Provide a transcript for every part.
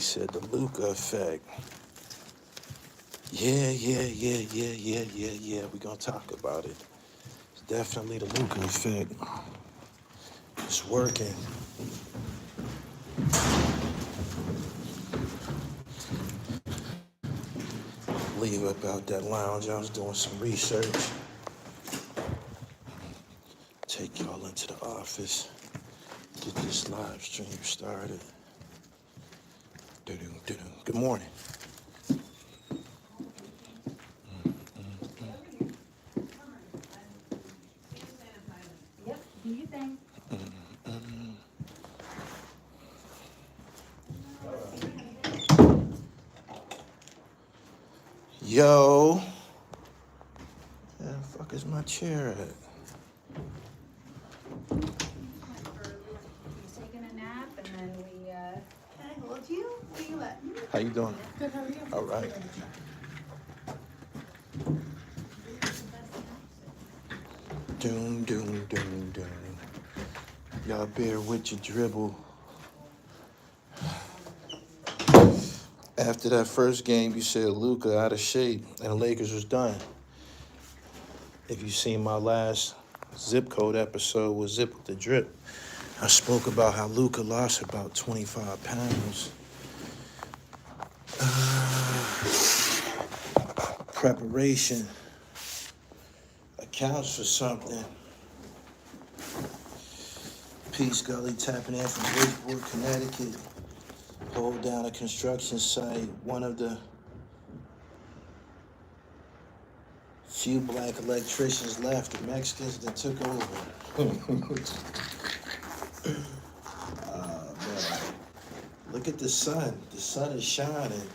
said the Luka effect. Yeah. We're gonna talk about it. It's definitely the Luka effect. It's working. Leave up out that lounge. I was doing some research. Take y'all into the office. Get this live stream started. Good morning. Yep, do you think? Yo. Where the fuck is my chair at? He's taking a nap and then we, Can I hold you? Where you at? How you doing? Good, how are you? All right. Doom. Y'all bear with your dribble. After that first game, you said Luka out of shape and the Lakers was done. If you seen my last zip code episode with Zip with the Drip, I spoke about how Luka lost about 25 pounds. Preparation accounts for something. Peace, Gully, tapping in from Bridgeport, Connecticut. Hold down a construction site. One of the few black electricians left. The Mexicans that took over. Man. Look at the sun. The sun is shining.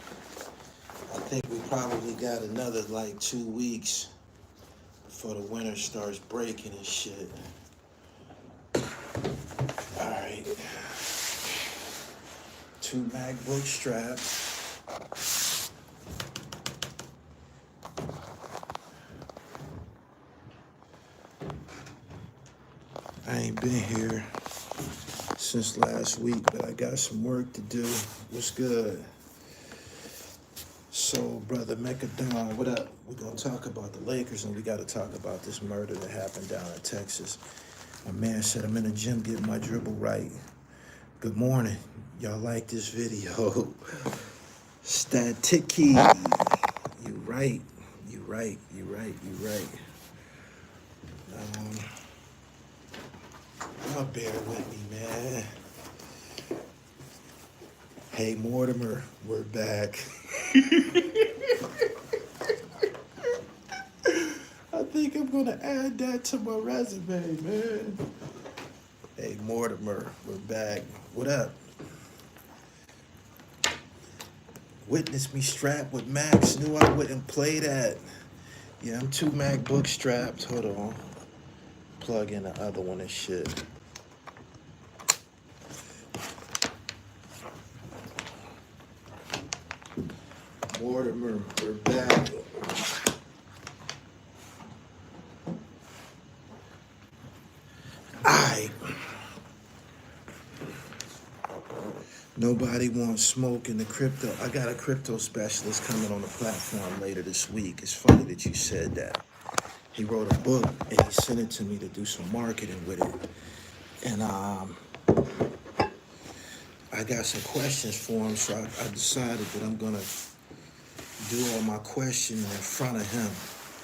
I think we probably got another like 2 weeks before the winter starts breaking and shit. All right. 2 MacBook straps. I ain't been here since last week, but I got some work to do. What's good? So, brother Mechadon, what up? We're gonna talk about the Lakers, and we gotta talk about this murder that happened down in Texas. My man said I'm in the gym getting my dribble right. Good morning. Y'all like this video? Statiki. You right. Y'all bear with me, man. Hey, Mortimer, we're back. I think I'm gonna add that to my resume, man. Hey, Mortimer, we're back. What up? Witness me strapped with Max. Knew I wouldn't play that. Yeah, I'm 2 MacBook strapped. Hold on. Plug in the other one and shit. Mortimer, we're back. Aight. Nobody wants smoke in the crypto. I got a crypto specialist coming on the platform later this week. It's funny that you said that. He wrote a book and he sent it to me to do some marketing with it. And I got some questions for him, so I decided that I'm gonna do all my questions in front of him.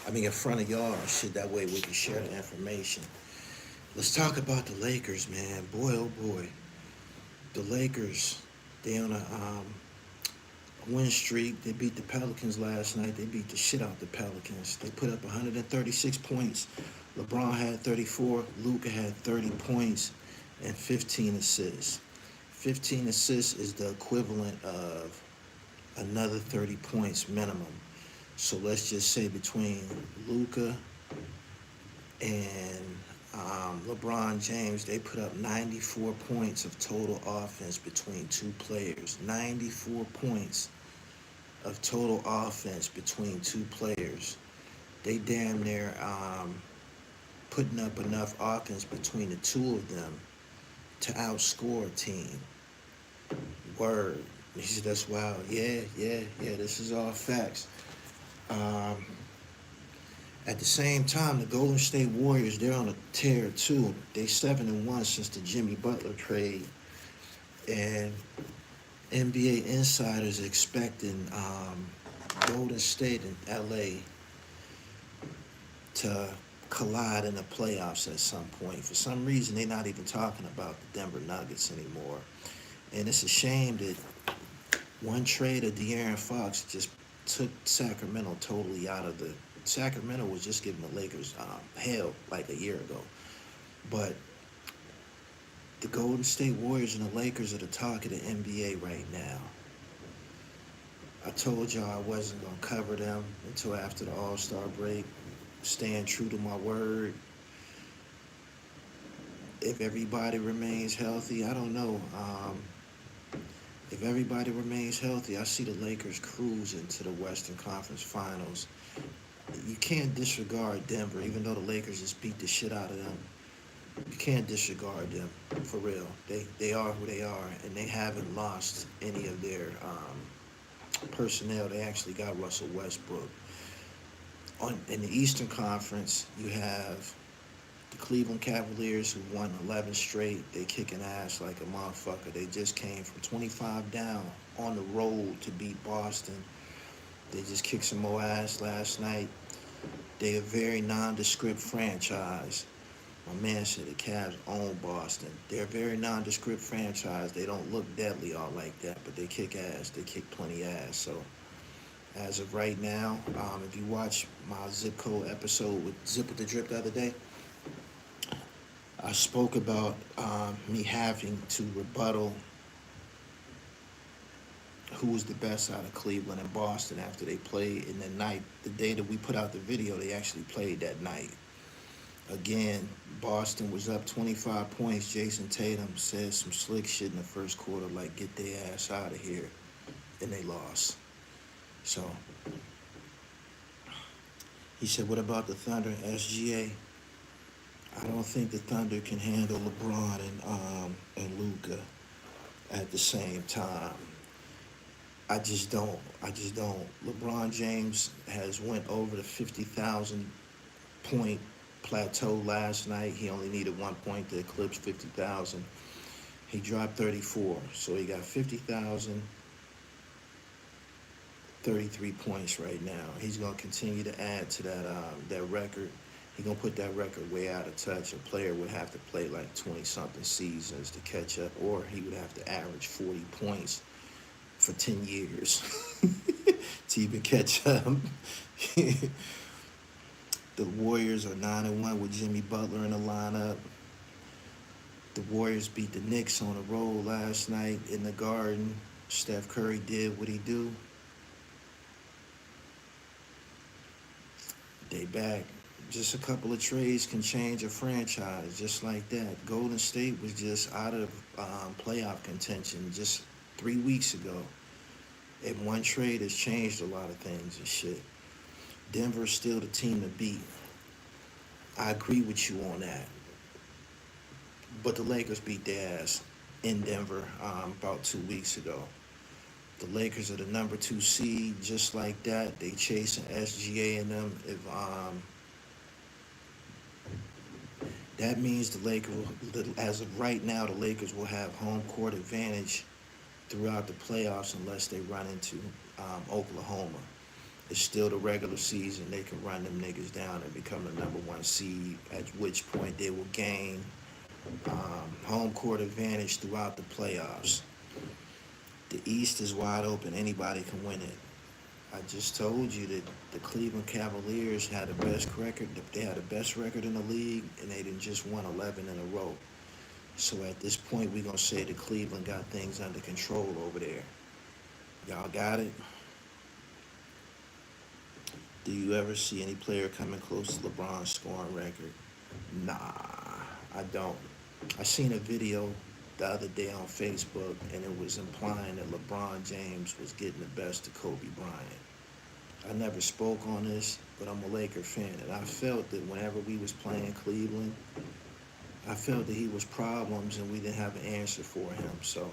I mean, in front of y'all and shit. That way we can share the information. Let's talk about the Lakers, man. Boy, oh boy. The Lakers, they on a win streak. They beat the Pelicans last night. They beat the shit out the Pelicans. They put up 136 points. LeBron had 34. Luka had 30 points and 15 assists. 15 assists is the equivalent of another 30 points minimum. So let's just say between Luka and LeBron James, they put up 94 points of total offense between 2 players. 94 points of total offense between 2 players. They damn near putting up enough offense between the 2 of them to outscore a team. Word. He said, that's wild. Yeah. This is all facts. Um, at the same time, the Golden State Warriors, they're on a tear too. They 7-1 since the Jimmy Butler trade. And NBA insiders expecting Golden State and LA to collide in the playoffs at some point. For some reason, they're not even talking about the Denver Nuggets anymore. And it's a shame that one trade of De'Aaron Fox just took Sacramento totally out of the. Sacramento was just giving the Lakers hell like a year ago. But the Golden State Warriors and the Lakers are the talk of the NBA right now. I told y'all I wasn't going to cover them until after the All-Star break. Staying true to my word. If everybody remains healthy, I don't know. If everybody remains healthy, I see the Lakers cruising to the Western Conference Finals. You can't disregard Denver, even though the Lakers just beat the shit out of them. You can't disregard them, for real. They are who they are, and they haven't lost any of their personnel. They actually got Russell Westbrook. In the Eastern Conference, you have the Cleveland Cavaliers, who won 11 straight. They kicking ass like a motherfucker. They just came from 25 down on the road to beat Boston. They just kicked some more ass last night. They're a very nondescript franchise. My man said the Cavs own Boston. They're a very nondescript franchise. They don't look deadly all like that, but they kick ass. They kick plenty ass. So as of right now, if you watch my Zip Code episode with Zip with the Drip the other day, I spoke about me having to rebuttal who was the best out of Cleveland and Boston after they played in the night. The day that we put out the video, they actually played that night. Again, Boston was up 25 points. Jason Tatum said some slick shit in the first quarter, like, get their ass out of here. And they lost. So, he said, what about the Thunder and SGA? I don't think the Thunder can handle LeBron and Luka at the same time. I just don't. LeBron James has went over the 50,000 point plateau last night. He only needed 1 point to eclipse 50,000. He dropped 34, so he got 50,000, 33 points right now. He's gonna continue to add to that record. He's gonna put that record way out of touch. A player would have to play like 20-something seasons to catch up, or he would have to average 40 points for 10 years to even catch up. The Warriors are 9-1 with Jimmy Butler in the lineup. The Warriors beat the Knicks on the road last night in the Garden. Steph Curry did what he do. They back. Just a couple of trades can change a franchise, just like that. Golden State was just out of playoff contention just 3 weeks ago. And one trade has changed a lot of things and shit. Denver's still the team to beat. I agree with you on that. But the Lakers beat their ass in Denver about 2 weeks ago. The Lakers are the number 2 seed, just like that. They chasing SGA and them. If that means the Lakers, as of right now, the Lakers will have home court advantage throughout the playoffs unless they run into Oklahoma. It's still the regular season. They can run them niggas down and become the number 1 seed, at which point they will gain home court advantage throughout the playoffs. The East is wide open. Anybody can win it. I just told you that the Cleveland Cavaliers had the best record. They had the best record in the league, and they didn't just won 11 in a row. So at this point, we're going to say that Cleveland got things under control over there. Y'all got it? Do you ever see any player coming close to LeBron's scoring record? Nah, I don't. I seen a video the other day on Facebook, and it was implying that LeBron James was getting the best of Kobe Bryant. I never spoke on this, but I'm a Laker fan, and I felt that whenever we was playing Cleveland, I felt that he was problems, and we didn't have an answer for him. So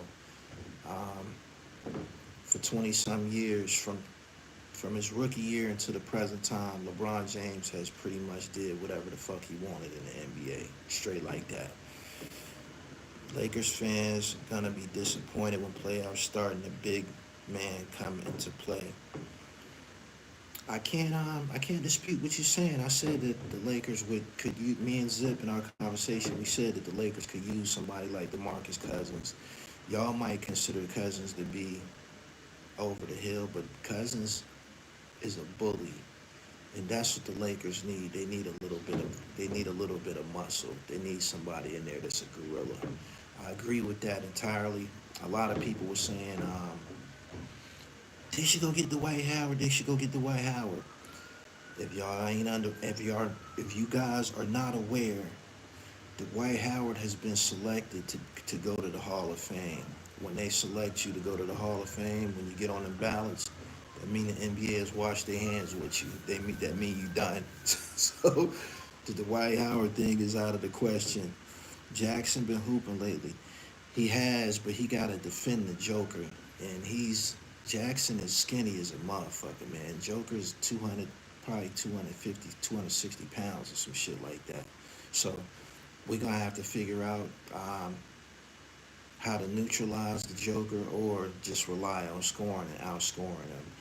For 20-some years, from his rookie year into the present time, LeBron James has pretty much did whatever the fuck he wanted in the NBA, straight like that. Lakers fans gonna be disappointed when playoffs start and the big man come into play. I can't dispute what you're saying. I said that the Lakers could use, me and Zip in our conversation, we said that the Lakers could use somebody like DeMarcus Cousins. Y'all might consider Cousins to be over the hill, but Cousins is a bully. And that's what the Lakers need. They need a little bit of muscle. They need somebody in there that's a gorilla. I agree with that entirely. A lot of people were saying, they should go get Dwight Howard. They should go get Dwight Howard. If you guys are not aware, Dwight Howard has been selected to go to the Hall of Fame. When they select you to go to the Hall of Fame, when you get on the ballots, that mean the NBA has washed their hands with you. That mean you done. So the Dwight Howard thing is out of the question. Jackson been hooping lately. He has, but he gotta defend the Joker, and Jackson is skinny as a motherfucker, man. Joker's 200, probably 250, 260 pounds or some shit like that. So we're gonna have to figure out how to neutralize the Joker or just rely on scoring and outscoring him.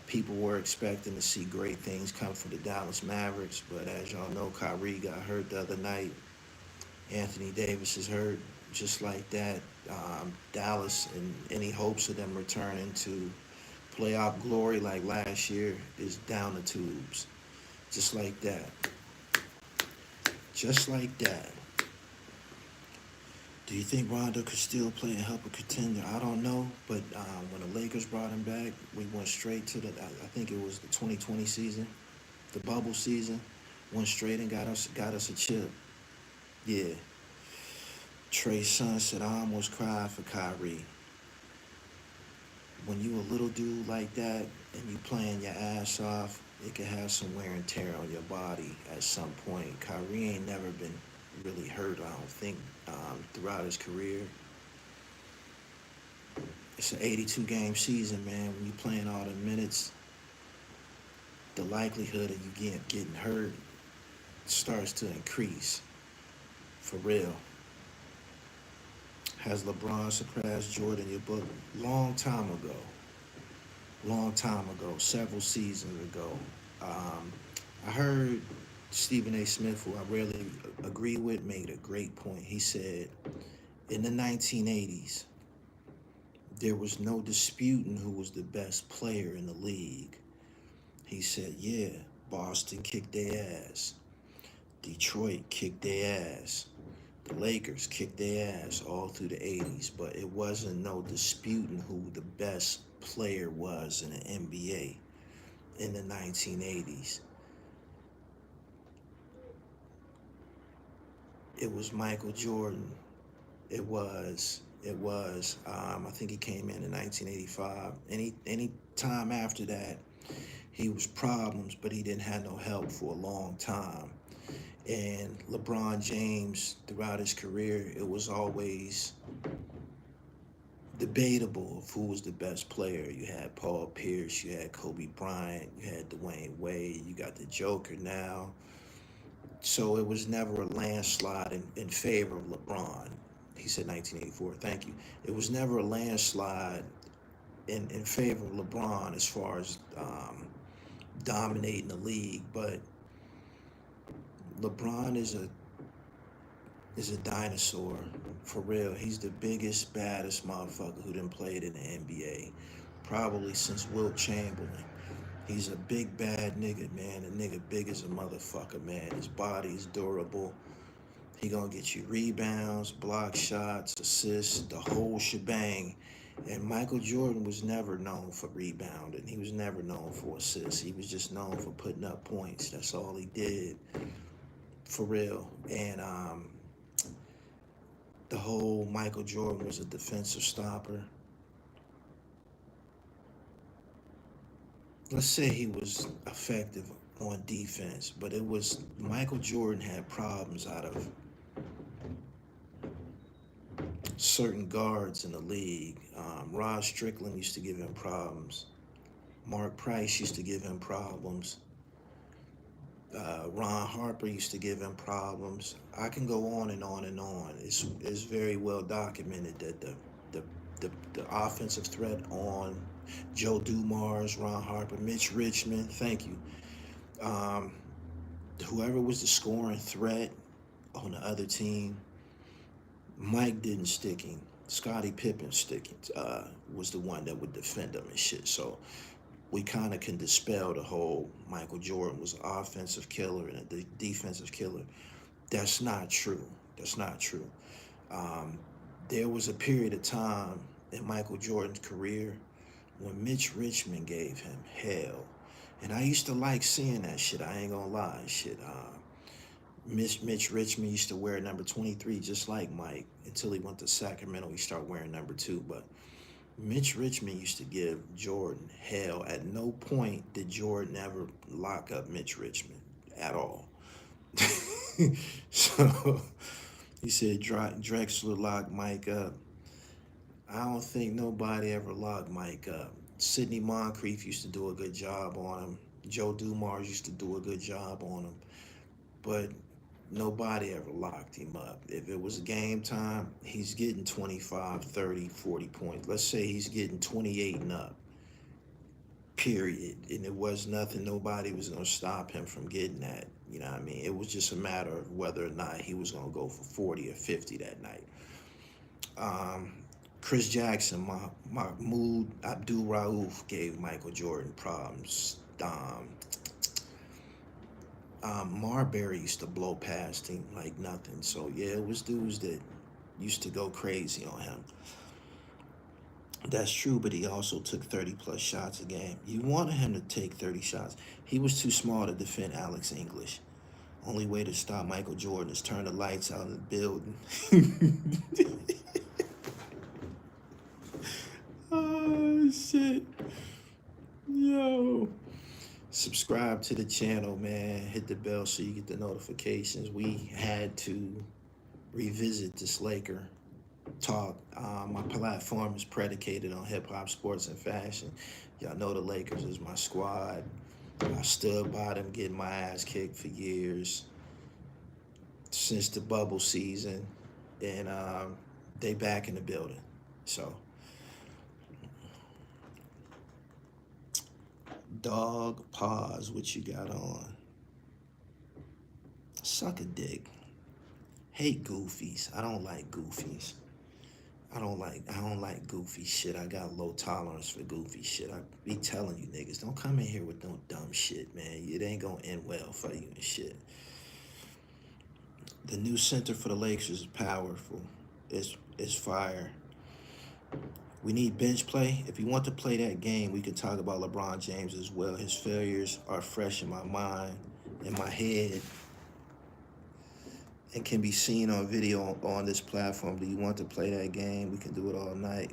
People were expecting to see great things come from the Dallas Mavericks, but as y'all know, Kyrie got hurt the other night. Anthony Davis is hurt, just like that. Dallas, and any hopes of them returning to playoff glory like last year is down the tubes. Just like that. Just like that. Do you think Rondo could still play and help a contender? I don't know, but when the Lakers brought him back, we went straight to I think it was the 2020 season, the bubble season. Went straight and got us a chip. Yeah. Trey's son said, I almost cried for Kyrie. When you a little dude like that and you playing your ass off, it can have some wear and tear on your body at some point. Kyrie ain't never been really hurt, I don't think, throughout his career. It's an 82-game season, man. When you playing all the minutes, the likelihood of you getting hurt starts to increase. For real. Has LeBron surpassed Jordan in your book? Long time ago. Several seasons ago. I heard Stephen A. Smith, who I rarely agree with, made a great point. He said, in the 1980s, there was no disputing who was the best player in the league. He said, yeah, Boston kicked their ass. Detroit kicked their ass. The Lakers kicked their ass all through the 80s, but it wasn't no disputing who the best player was in the NBA in the 1980s. It was Michael Jordan. It was. I think he came in 1985. Any time after that, he was problems, but he didn't have no help for a long time. And LeBron James, throughout his career, it was always debatable of who was the best player. You had Paul Pierce, you had Kobe Bryant, you had Dwayne Wade, you got the Joker now. So it was never a landslide in favor of LeBron. He said 1984, thank you. It was never a landslide in favor of LeBron as far as dominating the league, but LeBron is a dinosaur, for real. He's the biggest, baddest motherfucker who done played in the NBA, probably since Wilt Chamberlain. He's a big, bad nigga, man. A nigga big as a motherfucker, man. His body is durable. He gonna get you rebounds, block shots, assists, the whole shebang. And Michael Jordan was never known for rebounding. He was never known for assists. He was just known for putting up points. That's all he did, for real. And the whole Michael Jordan was a defensive stopper. Let's say he was effective on defense, but it was Michael Jordan had problems out of certain guards in the league. Rod Strickland used to give him problems. Mark Price used to give him problems. Ron Harper used to give him problems. I can go on and on and on. It's very well documented that the offensive threat on Joe Dumars, Ron Harper, Mitch Richmond, thank you. Um, Whoever was the scoring threat on the other team, Mike didn't stick him. Scottie Pippen sticking was the one that would defend him and shit. So we kind of can dispel the whole Michael Jordan was an offensive killer and a defensive killer. That's not true. That's not true. Um, there was a period of time in Michael Jordan's career when Mitch Richmond gave him hell. And I used to like seeing that shit. I ain't gonna lie. Shit. Mitch Richmond used to wear number 23 just like Mike until he went to Sacramento. He started wearing number 2. But Mitch Richmond used to give Jordan hell. At no point did Jordan ever lock up Mitch Richmond at all. So he said Drexler locked Mike up. I don't think nobody ever locked Mike up. Sidney Moncrief used to do a good job on him. Joe Dumars used to do a good job on him. But nobody ever locked him up. If it was game time, he's getting 25, 30, 40 points. Let's say he's getting 28 and up, period. And it was nothing, nobody was going to stop him from getting that. You know what I mean? It was just a matter of whether or not he was going to go for 40 or 50 that night. Chris Jackson, Mahmoud Abdul-Rauf gave Michael Jordan problems. Marbury used to blow past him like nothing. So yeah, it was dudes that used to go crazy on him. That's true, but he also took 30 plus shots a game. You wanted him to take 30 shots. He was too small to defend Alex English. Only way to stop Michael Jordan is turn the lights out in the building. Oh shit. Yo. Subscribe to the channel, man. Hit the bell so you get the notifications. We had to revisit this Laker talk. My platform is predicated on hip-hop, sports, and fashion. Y'all know the Lakers is my squad. I stood by them getting my ass kicked for years, since the bubble season, and they back in the building. So, dog, pause, what you got on? Suck a dick. Hate goofies. I don't like goofies. I don't like goofy shit. I got low tolerance for goofy shit. I be telling you niggas, don't come in here with no dumb shit, man. It ain't gonna end well for you and shit. The new center for the Lakers is powerful. It's fire. We need bench play. If you want to play that game, we can talk about LeBron James as well. His failures are fresh in my mind, in my head, and can be seen on video on this platform. Do you want to play that game? We can do it all night.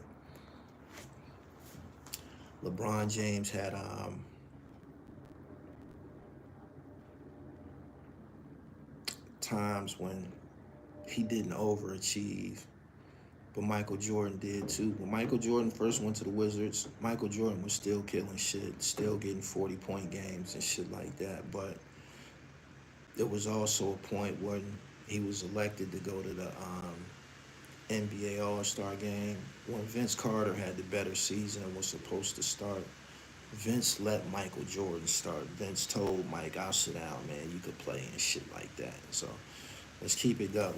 LeBron James had times when he didn't overachieve, but Michael Jordan did too. When Michael Jordan first went to the Wizards, Michael Jordan was still killing shit, still getting 40-point games and shit like that. But there was also a point when he was elected to go to the NBA All-Star game. When Vince Carter had the better season and was supposed to start, Vince let Michael Jordan start. Vince told Mike, I'll sit down, man. You could play and shit like that. So let's keep it Gully.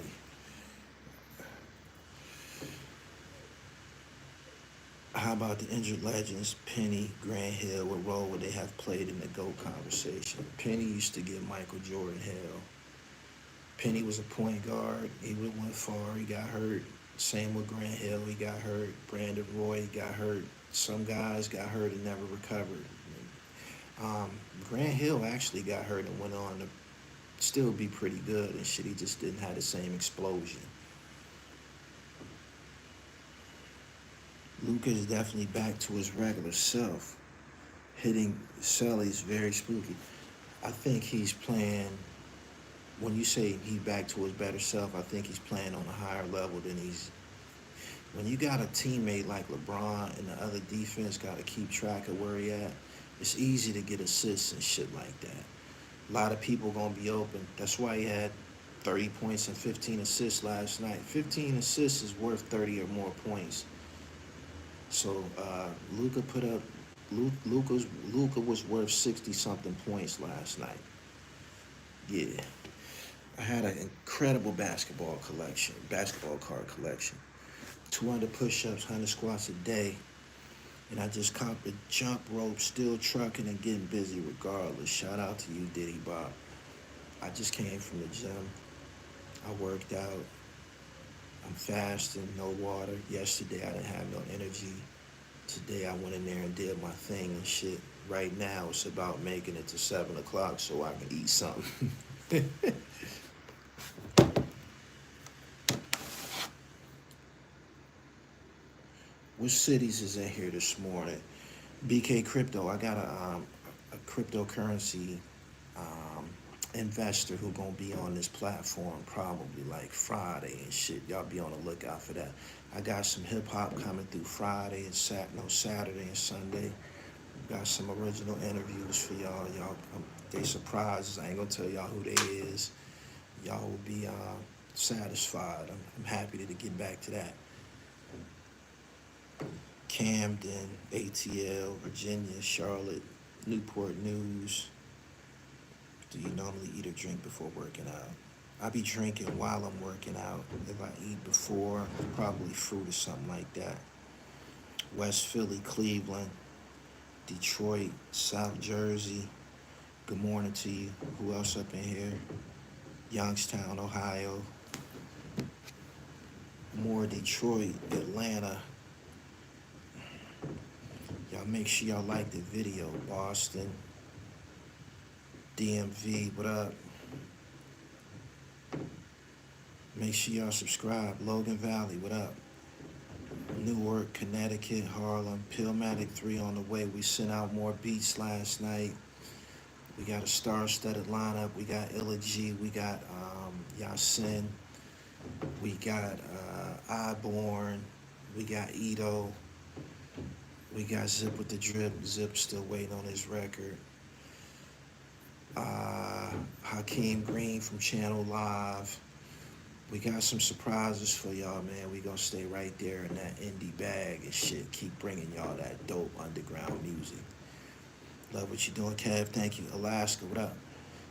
How about the injured legends, Penny, Grant Hill? What role would they have played in the GOAT conversation? Penny used to give Michael Jordan hell. Penny was a point guard. He would have went far. He got hurt. Same with Grant Hill. He got hurt. Brandon Roy got hurt. Some guys got hurt and never recovered. Grant Hill actually got hurt and went on to still be pretty good and shit. He just didn't have the same explosion. Luka is definitely back to his regular self. Hitting Sully's very spooky. I think he's playing, when you say he's back to his better self, I think he's playing on a higher level than when you got a teammate like LeBron and the other defense got to keep track of where he at, it's easy to get assists and shit like that. A lot of people gonna be open. That's why he had 30 points and 15 assists last night. 15 assists is worth 30 or more points. So Luka put up. Luka was worth 60 something points last night. Yeah, I had an incredible basketball card collection. 200 push-ups, 100 squats a day, and I just copped a jump rope, still trucking and getting busy regardless. Shout out to you, Diddy Bob. I just came from the gym. I worked out. I'm fasting, no water. Yesterday I didn't have no energy. Today I went in there and did my thing and shit. Right now it's about making it to 7 o'clock so I can eat something. Which cities is in here this morning? BK Crypto. I got a cryptocurrency investor who gonna be on this platform probably like Friday and shit. Y'all be on the lookout for that. I got some hip hop coming through Friday and Saturday and Sunday. Got some original interviews for y'all. They surprises. I ain't gonna tell y'all who they is. Y'all will be satisfied. I'm happy to get back to that. Camden, ATL, Virginia, Charlotte, Newport News. Do you normally eat or drink before working out? I be drinking while I'm working out. If I eat before, probably fruit or something like that. West Philly, Cleveland, Detroit, South Jersey. Good morning to you. Who else up in here? Youngstown, Ohio. More Detroit, Atlanta. Y'all make sure y'all like the video. Boston, DMV, what up? Make sure y'all subscribe. Logan Valley, what up? Newark, Connecticut, Harlem, PILLMATIC 3 on the way. We sent out more beats last night. We got a star-studded lineup. We got Illa G, we got Yasin, we got Iborn, we got Ito, we got Zip with the Drip. Zip still waiting on his record. Hakeem Green from Channel Live. We got some surprises for y'all, man. We gonna stay right there in that indie bag and shit. Keep bringing y'all that dope underground music. Love what you're doing, Kev. Thank you. Alaska, what up?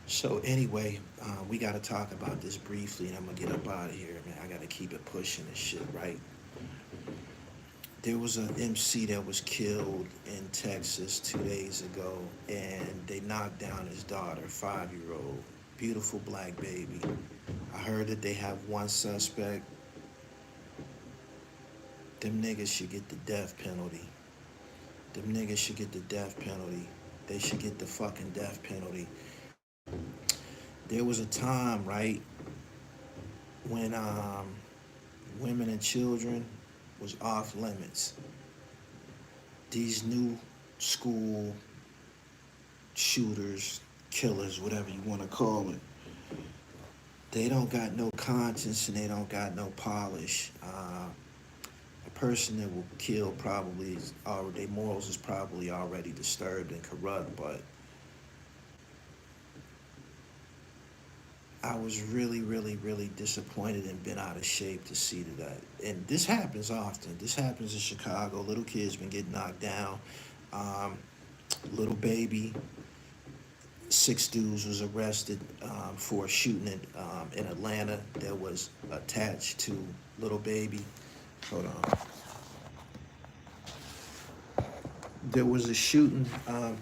So anyway, we gotta talk about this briefly, and I'm gonna get up out of here, man. I gotta keep it pushing and shit, right? There was an MC that was killed in Texas 2 days ago, and they knocked down his daughter, 5-year-old, beautiful black baby. I heard that they have one suspect. Them niggas should get the death penalty. Them niggas should get the death penalty. They should get the fucking death penalty. There was a time, right, when women and children was off limits. These new school shooters, killers, whatever you want to call it, they don't got no conscience and they don't got no polish. A person that will kill probably is already, their morals is probably already disturbed and corrupt, but I was really, really, really disappointed and been out of shape to see that. And this happens often. This happens in Chicago. Little kids been getting knocked down. Little baby, 6 dudes was arrested for a shooting in Atlanta that was attached to little baby. Hold on. There was a shooting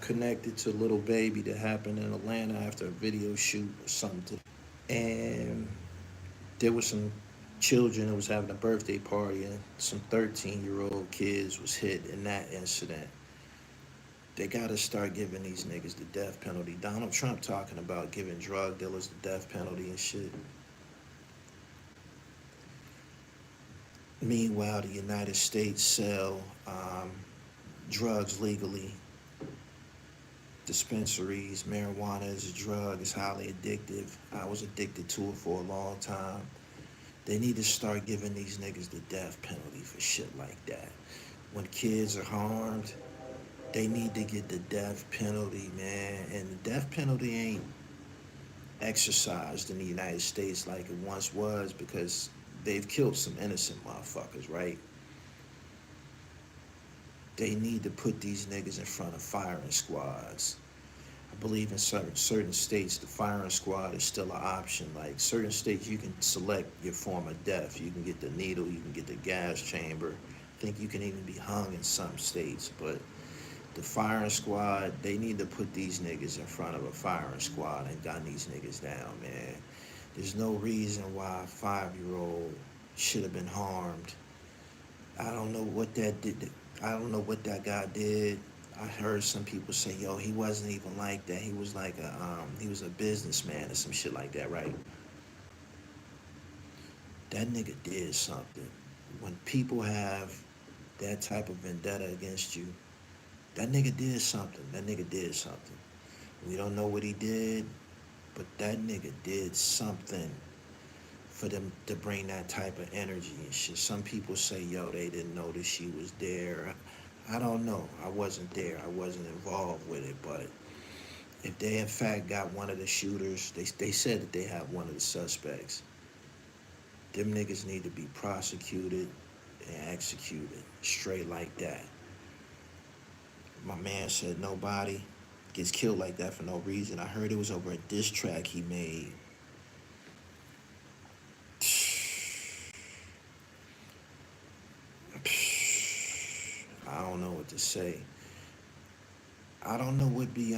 connected to little baby that happened in Atlanta after a video shoot or something. And there was some children that was having a birthday party, and some 13-year-old kids was hit in that incident. They gotta start giving these niggas the death penalty. Donald Trump talking about giving drug dealers the death penalty and shit. Meanwhile, the United States sell drugs legally. Dispensaries, marijuana is a drug, it's highly addictive. I was addicted to it for a long time. They need to start giving these niggas the death penalty for shit like that. When kids are harmed, they need to get the death penalty, man. And the death penalty ain't exercised in the United States like it once was because they've killed some innocent motherfuckers, right? They need to put these niggas in front of firing squads. I believe in certain states, the firing squad is still an option. Like certain states, you can select your form of death. You can get the needle, you can get the gas chamber. I think you can even be hung in some states. But the firing squad, they need to put these niggas in front of a firing squad and gun these niggas down, man. There's no reason why a 5-year-old should have been harmed. I don't know what that did. I don't know what that guy did. I heard some people say, yo, he wasn't even like that. He was like he was a businessman or some shit like that, right? That nigga did something. When people have that type of vendetta against you, that nigga did something. That nigga did something. We don't know what he did, but that nigga did something for them to bring that type of energy and shit. Some people say, yo, they didn't know that she was there. I don't know. I wasn't there. I wasn't involved with it. But if they in fact got one of the shooters, they said that they have one of the suspects. Them niggas need to be prosecuted and executed straight like that. My man said nobody gets killed like that for no reason. I heard it was over a diss track he made. I don't know what to say. I don't know what be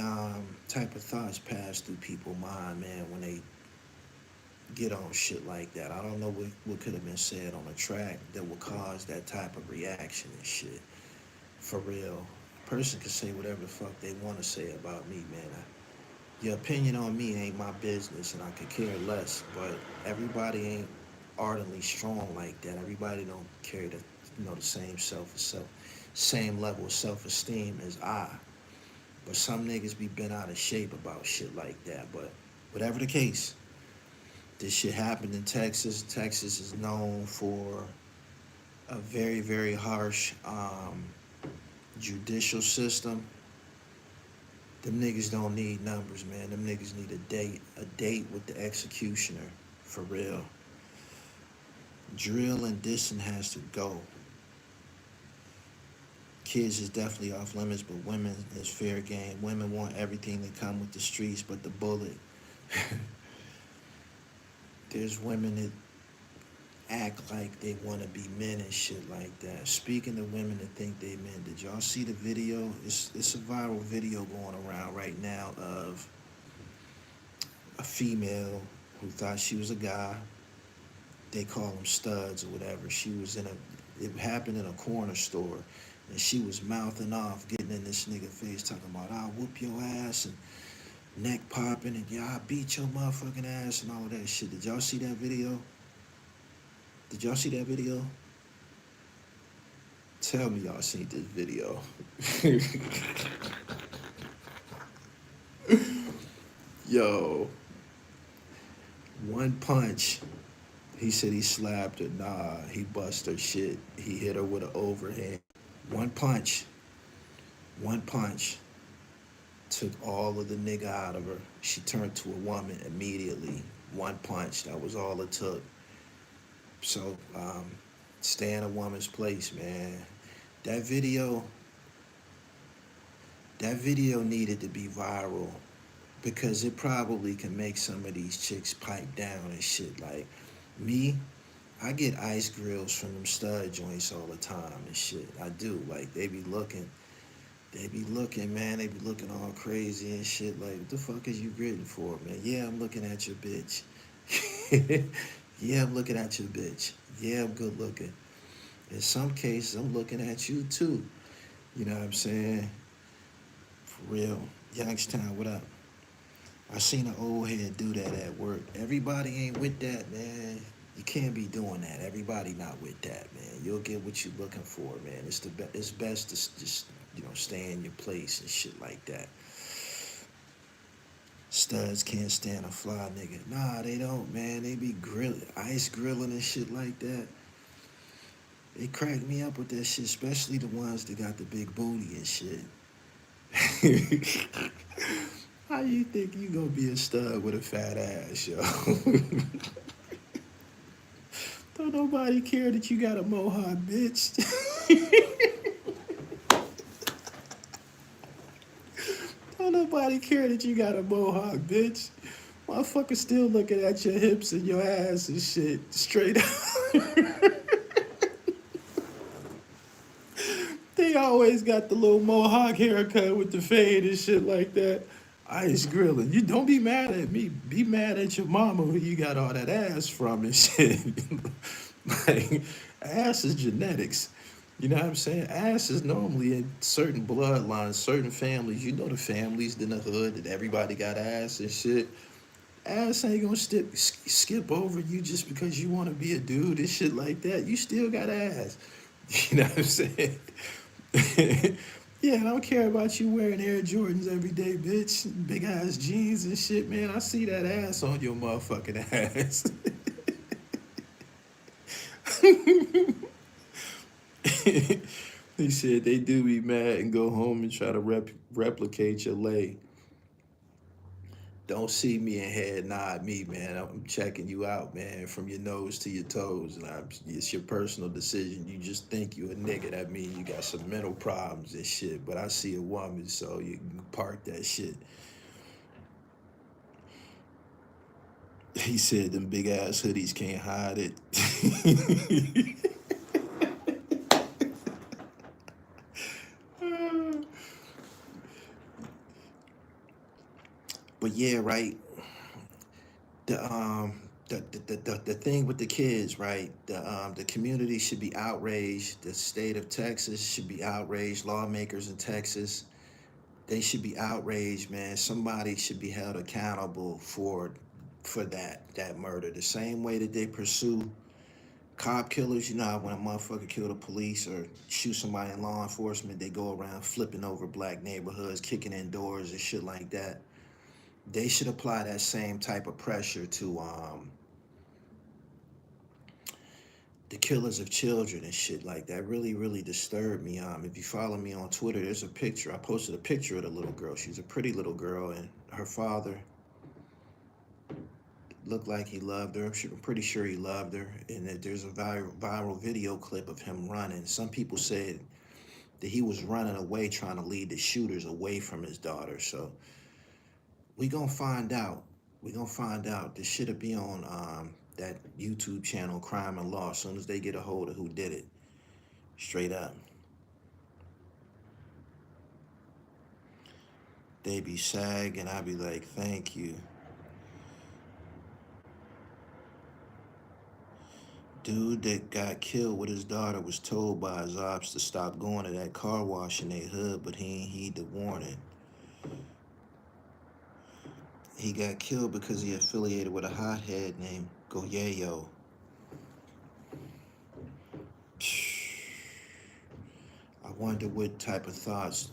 type of thoughts pass through people's mind, man, when they get on shit like that. I don't know what could have been said on a track that would cause that type of reaction and shit. For real. A person can say whatever the fuck they want to say about me, man. Your opinion on me ain't my business, and I could care less. But everybody ain't ardently strong like that. Everybody don't carry the same level of self-esteem as I. But some niggas be bent out of shape about shit like that. But whatever the case, this shit happened in Texas. Texas is known for a very, very harsh judicial system. Them niggas don't need numbers, man. Them niggas need a date with the executioner, for real. Drill and dissing has to go. Kids is definitely off limits, but women is fair game. Women want everything that come with the streets but the bullet. There's women that act like they want to be men and shit like that. Speaking of women that think they men, did y'all see the video? It's a viral video going around right now of a female who thought she was a guy. They call them studs or whatever. It happened in a corner store, and she was mouthing off, getting in this nigga face, talking about, I'll whoop your ass, and neck popping, and yeah, I'll beat your motherfucking ass, and all of that shit. Did y'all see that video? Did y'all see that video? Tell me y'all seen this video. Yo, one punch. He said he slapped her. Nah, he bust her shit. He hit her with an overhand. One punch. One punch. Took all of the nigga out of her. She turned to a woman immediately. One punch. That was all it took. So, stay in a woman's place, man. That video needed to be viral because it probably can make some of these chicks pipe down and shit. Like me, I get ice grills from them stud joints all the time and shit. I do. Like they be looking, man. They be looking all crazy and shit. Like, what the fuck is you gritting for, man? Yeah, I'm looking at your bitch. Yeah, I'm looking at your bitch. Yeah, I'm good looking. In some cases, I'm looking at you too. You know what I'm saying? For real. Youngstown, what up? I seen an old head do that at work. Everybody ain't with that, man. You can't be doing that. Everybody not with that, man. You'll get what you're looking for, man. It's best to just, stay in your place and shit like that. Studs can't stand a fly nigga. Nah, they don't, man. They be ice grilling and shit like that. They crack me up with that shit, especially the ones that got the big booty and shit. How you think you gonna be a stud with a fat ass, yo? Don't nobody care that you got a mohawk, bitch. Don't nobody care that you got a mohawk, bitch. Motherfucker still looking at your hips and your ass and shit. Straight up. They always got the little mohawk haircut with the fade and shit like that. Ice grilling. You don't be mad at me. Be mad at your mama who you got all that ass from and shit. Like, ass is genetics. You know what I'm saying? Ass is normally in certain bloodlines, certain families. You know the families in the hood that everybody got ass and shit. Ass ain't gonna skip over you just because you want to be a dude and shit like that. You still got ass. You know what I'm saying? Yeah, I don't care about you wearing Air Jordans every day, bitch. Big ass jeans and shit, man. I see that ass on your motherfucking ass. He said they do be mad and go home and try to replicate your lay. Don't see me and head nod me, man. I'm checking you out, man, from your nose to your toes. And it's your personal decision. You just think you a nigga. That means you got some mental problems and shit. But I see a woman, so you can park that shit. He said them big ass hoodies can't hide it. But yeah, right. The thing with the kids, right? The community should be outraged. The state of Texas should be outraged. Lawmakers in Texas, they should be outraged, man. Somebody should be held accountable for that murder. The same way that they pursue cop killers, you know how when a motherfucker kill the police or shoot somebody in law enforcement, they go around flipping over black neighborhoods, kicking in doors and shit like that. They should apply that same type of pressure to the killers of children and shit like that. Really, really disturbed me. If you follow me on Twitter, there's a picture. I posted a picture of the little girl. She's a pretty little girl, and her father looked like he loved her. I'm pretty sure he loved her. And that there's a viral video clip of him running. Some people said that he was running away, trying to lead the shooters away from his daughter. So we gonna find out. We gonna find out. This shit'll be on that YouTube channel, Crime and Law, as soon as they get a hold of who did it. Straight up. They be sagging, I be like, thank you. Dude that got killed with his daughter was told by his ops to stop going to that car wash in their hood, but he ain't heed the warning. He got killed because he affiliated with a hothead named Goyeyo. I wonder what type of thoughts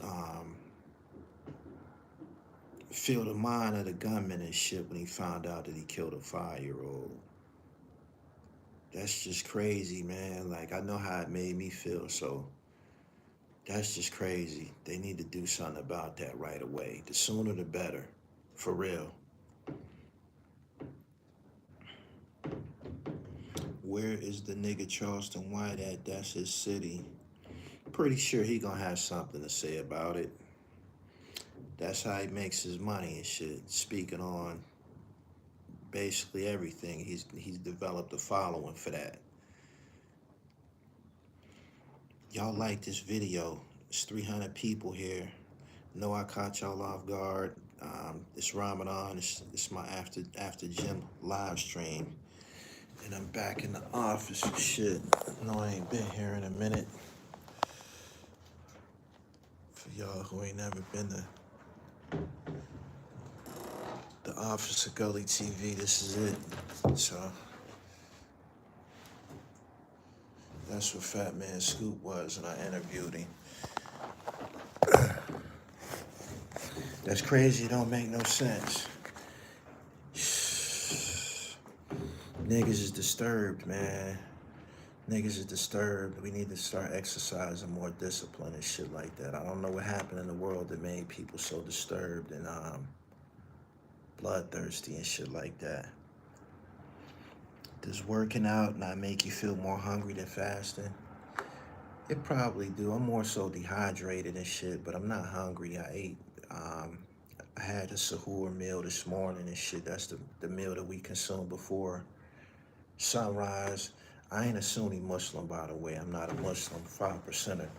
fill the mind of the gunman and shit when he found out that he killed a 5-year-old. That's just crazy, man. Like, I know how it made me feel, so that's just crazy. They need to do something about that right away. The sooner the better, for real. Where is the nigga Charleston White at? That's his city. Pretty sure he gonna have something to say about it. That's how he makes his money and shit. Speaking on basically everything. He's developed a following for that. Y'all like this video. It's 300 people here. Know I caught y'all off guard. It's Ramadan. It's my after gym live stream. And I'm back in the office and shit. No, I ain't been here in a minute. For y'all who ain't never been to the office of Gully TV, this is it. So that's what Fat Man Scoop was, and I interviewed him. That's crazy, it don't make no sense. Niggas is disturbed, man. Niggas is disturbed. We need to start exercising more discipline and shit like that. I don't know what happened in the world that made people so disturbed and bloodthirsty and shit like that. Does working out not make you feel more hungry than fasting? It probably do. I'm more so dehydrated and shit, but I'm not hungry. I had a sahur meal this morning and shit. That's the meal that we consume before sunrise. I ain't a Sunni Muslim, by the way. I'm not a Muslim, 5%er.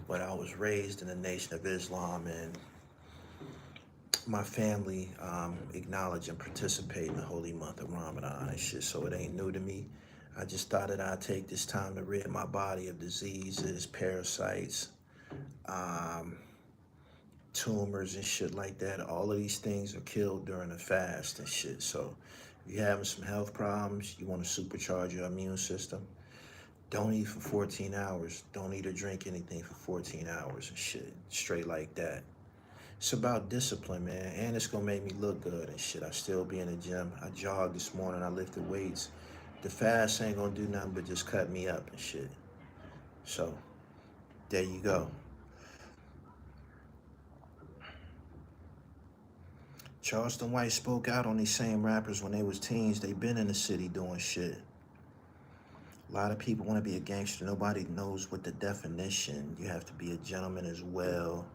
But I was raised in the Nation of Islam, and my family acknowledge and participate in the holy month of Ramadan and shit, so it ain't new to me. I just thought that I'd take this time to rid my body of diseases, parasites, tumors and shit like that. All of these things are killed during the fast and shit. So if you're having some health problems, you want to supercharge your immune system, don't eat for 14 hours. Don't eat or drink anything for 14 hours and shit. Straight like that. It's about discipline, man. And it's going to make me look good and shit. I still be in the gym. I jogged this morning. I lifted weights. The fast ain't going to do nothing but just cut me up and shit. So, there you go. Charleston White spoke out on these same rappers when they was teens. They been in the city doing shit. A lot of people want to be a gangster. Nobody knows what the definition. You have to be a gentleman as well.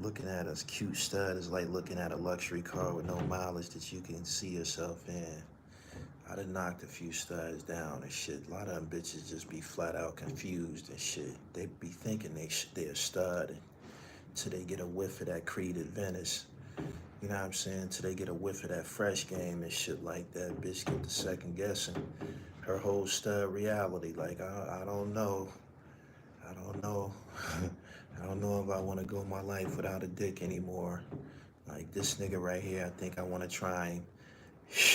Looking at a cute stud is like looking at a luxury car with no mileage that you can see yourself in. I done knocked a few studs down and shit. A lot of them bitches just be flat out confused and shit. They be thinking they're a stud until they get a whiff of that Creed Venice. You know what I'm saying? Until they get a whiff of that Fresh Game and shit like that. Bitch get to second guessing her whole stud reality. Like, I don't know. I don't know. I don't know if I want to go my life without a dick anymore. Like, this nigga right here, I think I want to try him.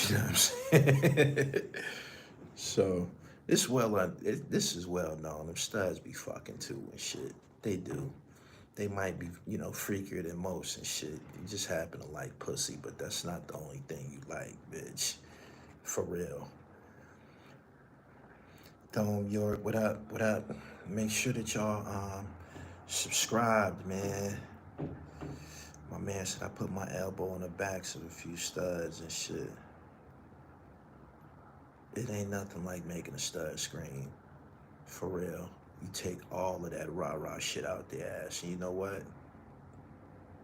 You know what I'm saying? So, this is well known. Them studs be fucking too and shit. They do. They might be, freakier than most and shit. You just happen to like pussy, but that's not the only thing you like, bitch. For real. Dome York, what up? What up? Make sure that y'all subscribed, man. My man said I put my elbow on the backs of a few studs and shit. It ain't nothing like making a stud scream. For real. You take all of that rah-rah shit out their ass. And you know what?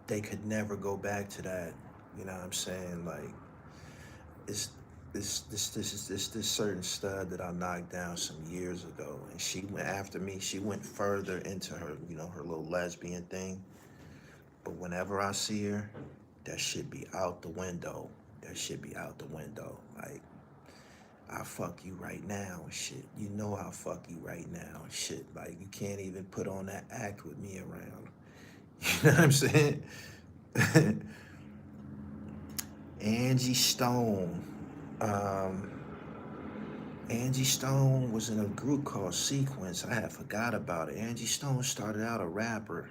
They could never go back to that. You know what I'm saying? Like, it's this certain stud that I knocked down some years ago. And she went after me. She went further into her, her little lesbian thing. But whenever I see her, that shit be out the window. That shit be out the window. Like, I'll fuck you right now and shit. You know I'll fuck you right now and shit. Like, you can't even put on that act with me around. You know what I'm saying? Angie Stone. Angie Stone was in a group called Sequence. I had forgot about it. Angie Stone started out a rapper.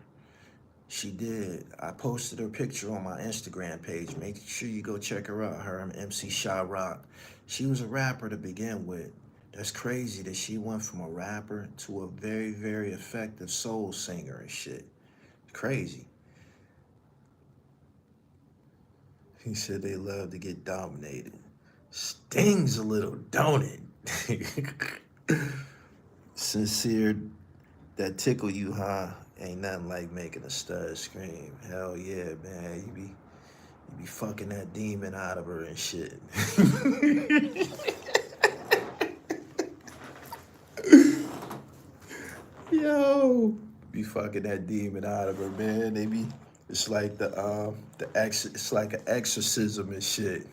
She did. I posted her picture on my Instagram page. Make sure you go check her out. Her, I'm MC Shy Rock. She was a rapper to begin with. That's crazy that she went from a rapper to a very, very effective soul singer and shit. Crazy. He said they love to get dominated. Stings a little, don't it? Sincere, that tickle you, huh? Ain't nothing like making a stud scream. Hell yeah, man. You be fucking that demon out of her and shit. Yo, be fucking that demon out of her, man. It's like it's like an exorcism and shit.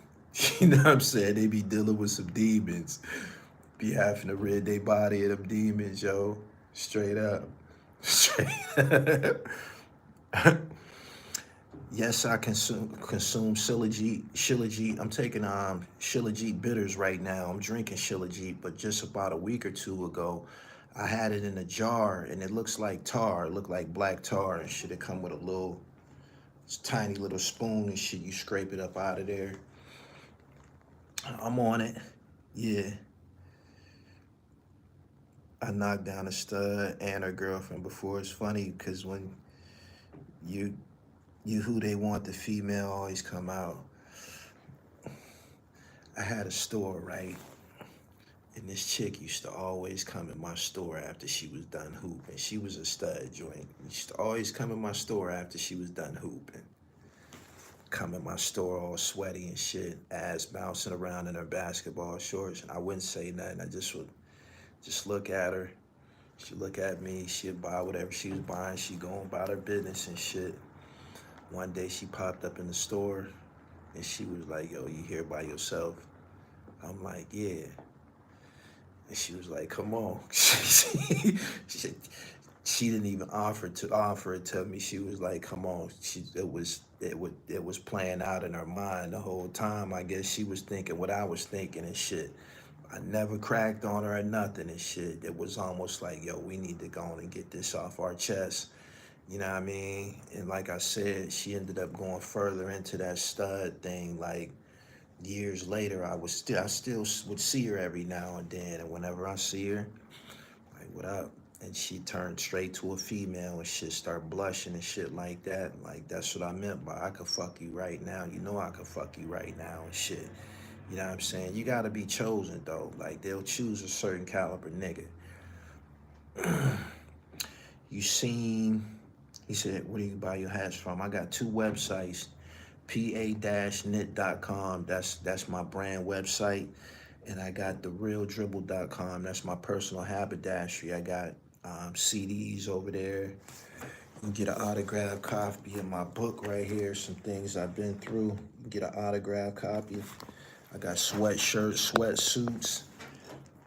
You know what I'm saying? They be dealing with some demons. Be having to rid their body of them demons, yo. Straight up. Straight up. Yes, I consume Shilajit. I'm taking Shilajit bitters right now. I'm drinking Shilajit, but just about a week or two ago, I had it in a jar, and it looks like tar. It looked like black tar and shit. It come with a little It's a tiny little spoon and shit. You scrape it up out of there. I'm on it. Yeah. I knocked down a stud and her girlfriend before. It's funny because when you who they want, the female always come out. I had a store, right? And this chick used to always come in my store after she was done hooping. She was a stud joint. She used to always come in my store after she was done hooping. Come in my store all sweaty and shit, ass bouncing around in her basketball shorts. And I wouldn't say nothing. I just would just look at her. She'd look at me. She'd buy whatever she was buying. She'd go about her business and shit. One day she popped up in the store and she was like, yo, you here by yourself? I'm like, yeah. And she was like, come on. she didn't even offer it to me. She was like, come on. It was playing out in her mind the whole time. I guess she was thinking what I was thinking and shit. I never cracked on her or nothing and shit. It was almost like, yo, we need to go on and get this off our chest. You know what I mean? And like I said, she ended up going further into that stud thing. Like years later, I still would see her every now and then. And whenever I see her, like, what up? And she turned straight to a female and shit, start blushing and shit like that. Like, that's what I meant by I could fuck you right now. You know I could fuck you right now and shit. You know what I'm saying? You gotta be chosen though. Like, they'll choose a certain caliber nigga. You seen, he said, where do you buy your hats from? I got two websites, pa-knit.com. That's my brand website. And I got therealdribble.com. That's my personal haberdashery. I got CDs over there. You can get an autographed copy of my book right here. Some things I've been through. You can get an autographed copy. I got sweatshirts, sweatsuits,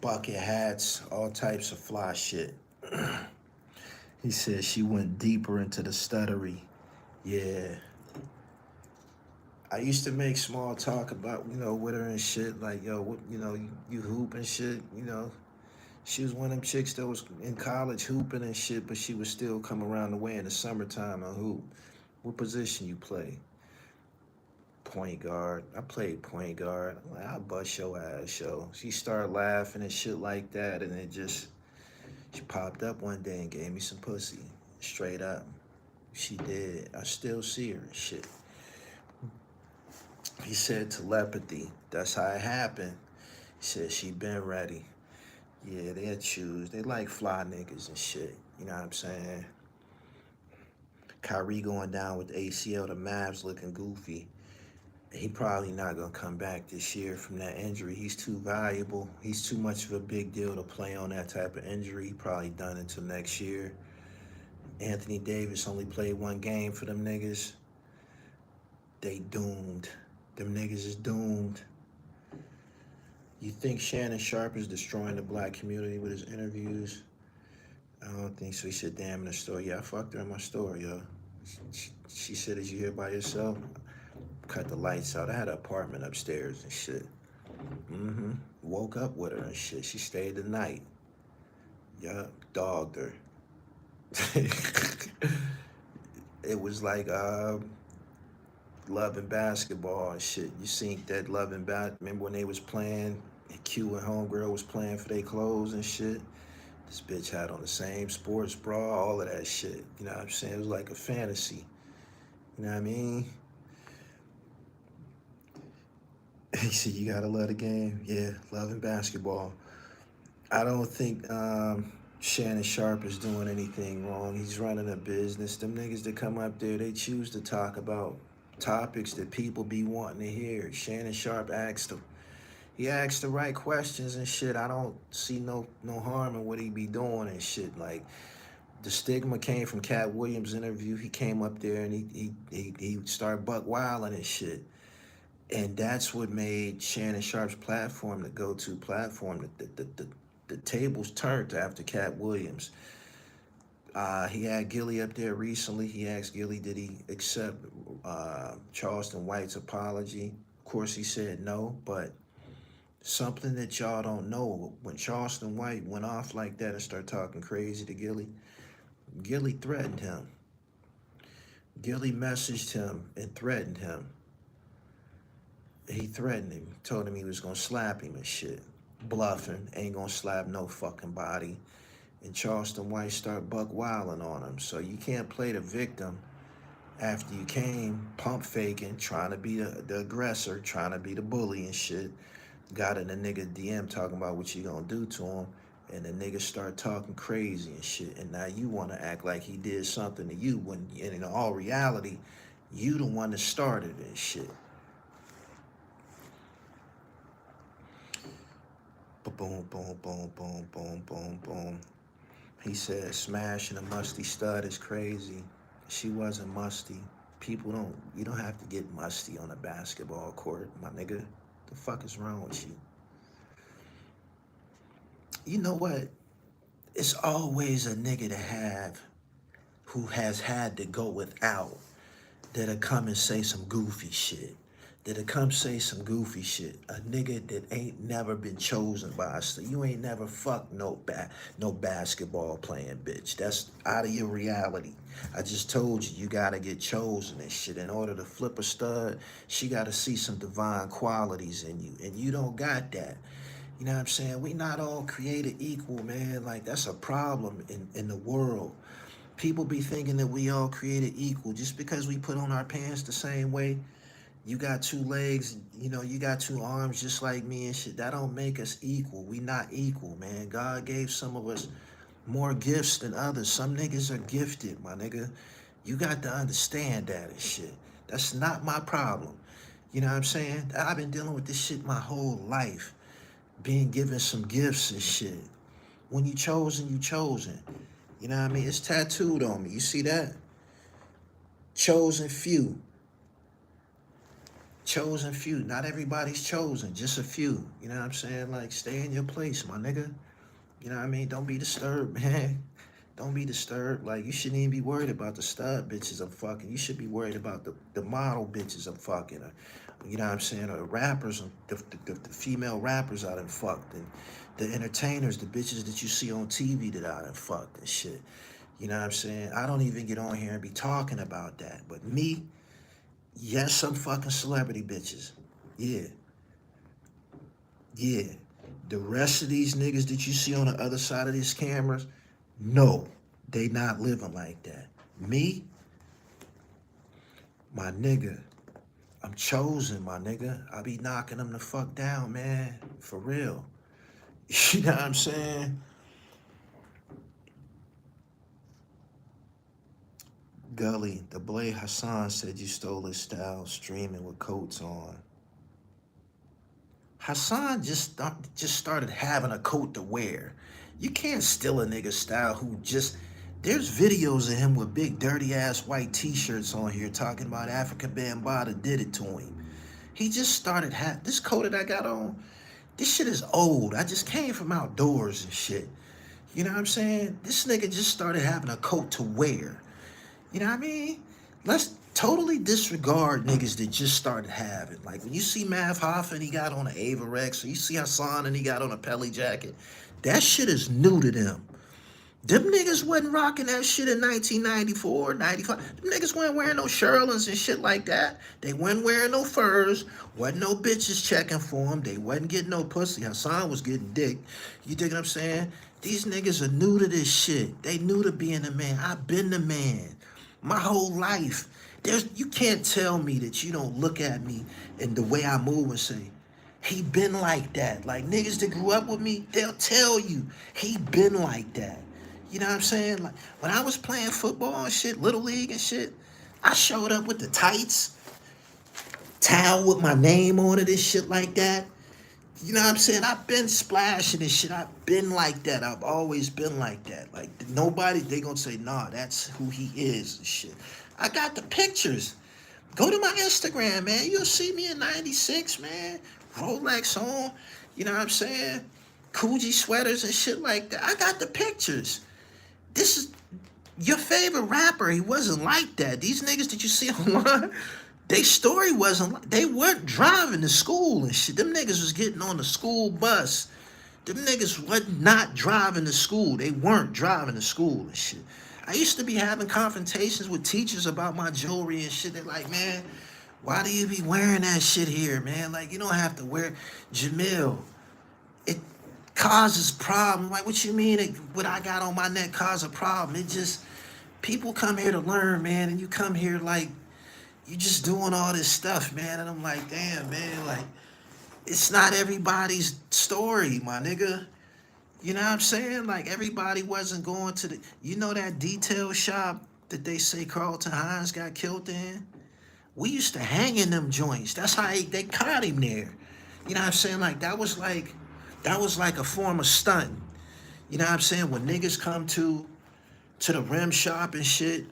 bucket hats, all types of fly shit. He said she went deeper into the stuttery. Yeah. I used to make small talk about, with her and shit. Like, yo, what, you hoop and shit, She was one of them chicks that was in college hooping and shit, but she would still come around the way in the summertime and hoop. What position you play? Point guard. I played point guard. I'm like, I'll bust your ass, yo. She started laughing and shit like that, and she popped up one day and gave me some pussy. Straight up. She did. I still see her and shit. He said telepathy. That's how it happened. He said she been ready. Yeah, they'll choose. They like fly niggas and shit. You know what I'm saying? Kyrie going down with the ACL, the Mavs looking goofy. He probably not going to come back this year from that injury. He's too valuable. He's too much of a big deal to play on that type of injury. He probably done until next year. Anthony Davis only played one game for them niggas. They doomed. Them niggas is doomed. You think Shannon Sharp is destroying the black community with his interviews? I don't think so. He said, damn, in the store. Yeah, I fucked her in my store, yo. She said, is you here by yourself? Cut the lights out. I had an apartment upstairs and shit. Woke up with her and shit. She stayed the night. Yup, dogged her. It was like Love and Basketball and shit. You seen that Love and remember when they was playing and Q and Homegirl was playing for their clothes and shit? This bitch had on the same sports bra, all of that shit. You know what I'm saying? It was like a fantasy. You know what I mean? He said, you gotta love the game. Yeah, Love and Basketball. I don't think Shannon Sharp is doing anything wrong. He's running a business. Them niggas that come up there, they choose to talk about topics that people be wanting to hear. Shannon Sharp asked him. He asked the right questions and shit. I don't see no harm in what he be doing and shit. Like, the stigma came from Cat Williams' interview. He came up there and he started buck wilding and shit. And that's what made Shannon Sharp's platform the go-to platform. The tables turned after Cat Williams. He had Gilly up there recently. He asked Gilly, did he accept Charleston White's apology? Of course, he said no, but something that y'all don't know, when Charleston White went off like that and started talking crazy to Gilly, Gilly threatened him. Gilly messaged him and threatened him. He threatened him, told him he was gonna slap him and shit. Bluffing, ain't gonna slap no fucking body. And Charleston White start buck wilding on him. So you can't play the victim after you came pump faking, trying to be the aggressor, trying to be the bully and shit. Got in the nigga DM talking about what you gonna do to him. And the nigga start talking crazy and shit. And now you want to act like he did something to you when in all reality, you the one that started this shit. Boom, boom, boom, boom, boom, boom, boom. He said smashing a musty stud is crazy. She wasn't musty. You don't have to get musty on a basketball court, my nigga. The fuck is wrong with you? You know what? It's always a nigga to have who has had to go without that'll come and say some goofy shit. That'll come say some goofy shit. A nigga that ain't never been chosen by us. You ain't never fucked no basketball playing bitch. That's out of your reality. I just told you, you gotta get chosen and shit. In order to flip a stud, she gotta see some divine qualities in you. And you don't got that. You know what I'm saying? We not all created equal, man. Like, that's a problem in the world. People be thinking that we all created equal. Just because we put on our pants the same way, you got two legs, you know, you got two arms just like me and shit. That don't make us equal. We not equal, man. God gave some of us more gifts than others. Some niggas are gifted, my nigga. You got to understand that and shit. That's not my problem. You know what I'm saying? I've been dealing with this shit my whole life. Being given some gifts and shit. When you chosen, you chosen. You know what I mean? It's tattooed on me. You see that? Chosen few. Chosen few. Not everybody's chosen. Just a few. You know what I'm saying? Like, stay in your place, my nigga. You know what I mean? Don't be disturbed, man. Don't be disturbed. Like, you shouldn't even be worried about the stud bitches I'm fucking. You should be worried about the model bitches I'm fucking. You know what I'm saying? Or the rappers, the female rappers I done fucked. And the entertainers, the bitches that you see on TV that I done fucked and shit. You know what I'm saying? I don't even get on here and be talking about that. But me, yes, some fucking celebrity bitches. Yeah. Yeah. The rest of these niggas that you see on the other side of these cameras, no, they not living like that. Me, my nigga, I'm chosen, my nigga. I be knocking them the fuck down, man. For real. You know what I'm saying? Gully, the Blade Hassan said you stole his style streaming with coats on. Hassan just started having a coat to wear. You can't steal a nigga's style who just... There's videos of him with big dirty ass white t-shirts on here talking about Africa Bambaataa did it to him. He just started this coat that I got on, this shit is old. I just came from outdoors and shit. You know what I'm saying? This nigga just started having a coat to wear. You know what I mean? Let's totally disregard niggas that just started having. Like, when you see Mav Hoffa and he got on an Avarex, or you see Hassan and he got on a Pelly jacket, that shit is new to them. Them niggas wasn't rocking that shit in 1994, 95. Them niggas wasn't wearing no Sherlins and shit like that. They wasn't wearing no furs. Wasn't no bitches checking for them. They wasn't getting no pussy. Hassan was getting dick. You dig what I'm saying? These niggas are new to this shit. They new to being a man. I've been the man my whole life. You can't tell me that you don't look at me and the way I move and say, he been like that. Like, niggas that grew up with me, they'll tell you, he been like that. You know what I'm saying? Like, when I was playing football and shit, Little League and shit, I showed up with the tights, towel with my name on it and shit like that. You know what I'm saying? I've been splashing and shit. I've been like that. I've always been like that. Like, nobody, they gonna say, nah, that's who he is and shit. I got the pictures. Go to my Instagram, man. You'll see me in 96, man. Rolex on. You know what I'm saying? Coogee sweaters and shit like that. I got the pictures. This is your favorite rapper. He wasn't like that. These niggas that you see online, their story wasn't like, they weren't driving to school and shit. Them niggas was getting on the school bus. Them niggas was not driving to school. They weren't driving to school and shit. I used to be having confrontations with teachers about my jewelry and shit. They're like, man, why do you be wearing that shit here, man? Like, you don't have to wear Jamil. It causes problems. Like, what you mean what I got on my neck cause a problem? It just, people come here to learn, man, and you come here like, you just doing all this stuff, man. And I'm like, damn, man, like, it's not everybody's story, my nigga. You know what I'm saying? Like, everybody wasn't going to the, you know that detail shop that they say Carlton Hines got killed in? We used to hang in them joints. That's how they caught him there. You know what I'm saying? Like, that was like a form of stunting. You know what I'm saying? When niggas come to the rim shop and shit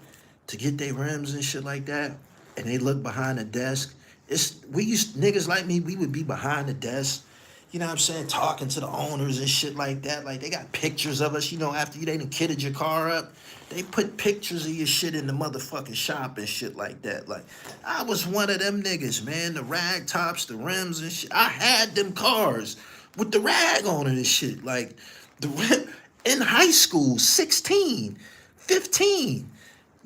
to get their rims and shit like that, and they look behind the desk. Niggas like me, we would be behind the desk, you know what I'm saying, talking to the owners and shit like that. Like, they got pictures of us, you know, after they done kitted your car up. They put pictures of your shit in the motherfucking shop and shit like that. Like, I was one of them niggas, man. The rag tops, the rims and shit. I had them cars with the rag on it and shit. Like, in high school, 16, 15.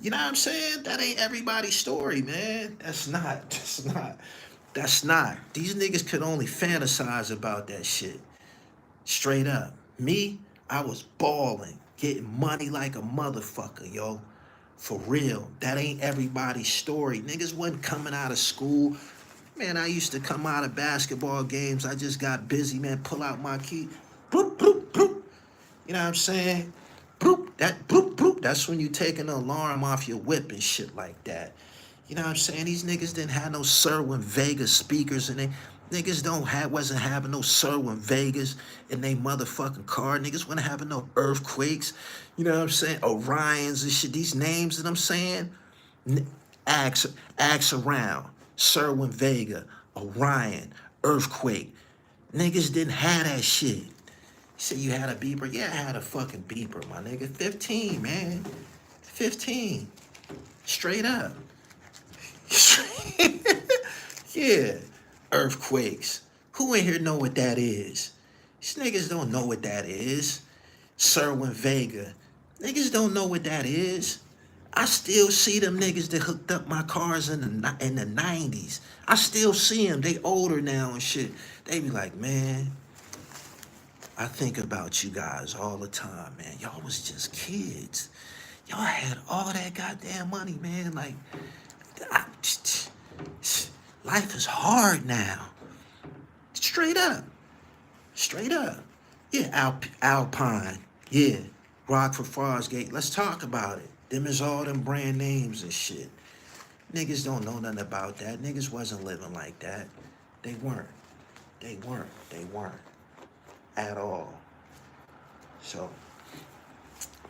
You know what I'm saying? That ain't everybody's story, man. That's not. These niggas could only fantasize about that shit. Straight up. Me, I was balling, getting money like a motherfucker, yo. For real. That ain't everybody's story. Niggas wasn't coming out of school. Man, I used to come out of basketball games. I just got busy, man. Pull out my key. Bloop, bloop, bloop. You know what I'm saying? Bloop, bloop, bloop. That's when you taking the alarm off your whip and shit like that. You know what I'm saying? These niggas didn't have no Sherwin Vegas speakers, and they niggas wasn't having no Sherwin Vegas in they motherfucking car. Niggas wasn't having no earthquakes. You know what I'm saying? Orions and shit. These names that I'm saying, axe around. Sherwin Vega, Orion, earthquake. Niggas didn't have that shit. You said you had a beeper? Yeah, I had a fucking beeper, my nigga. 15, man. 15. Straight up. Yeah. Earthquakes. Who in here know what that is? These niggas don't know what that is. Sherwin Vega. Niggas don't know what that is. I still see them niggas that hooked up my cars in the 90s. I still see them. They older now and shit. They be like, man, I think about you guys all the time, man. Y'all was just kids. Y'all had all that goddamn money, man. Like, life is hard now. Straight up. Straight up. Yeah, Alpine. Yeah. Rockford Farsgate. Let's talk about it. Them is all them brand names and shit. Niggas don't know nothing about that. Niggas wasn't living like that. They weren't. They weren't. At all. So,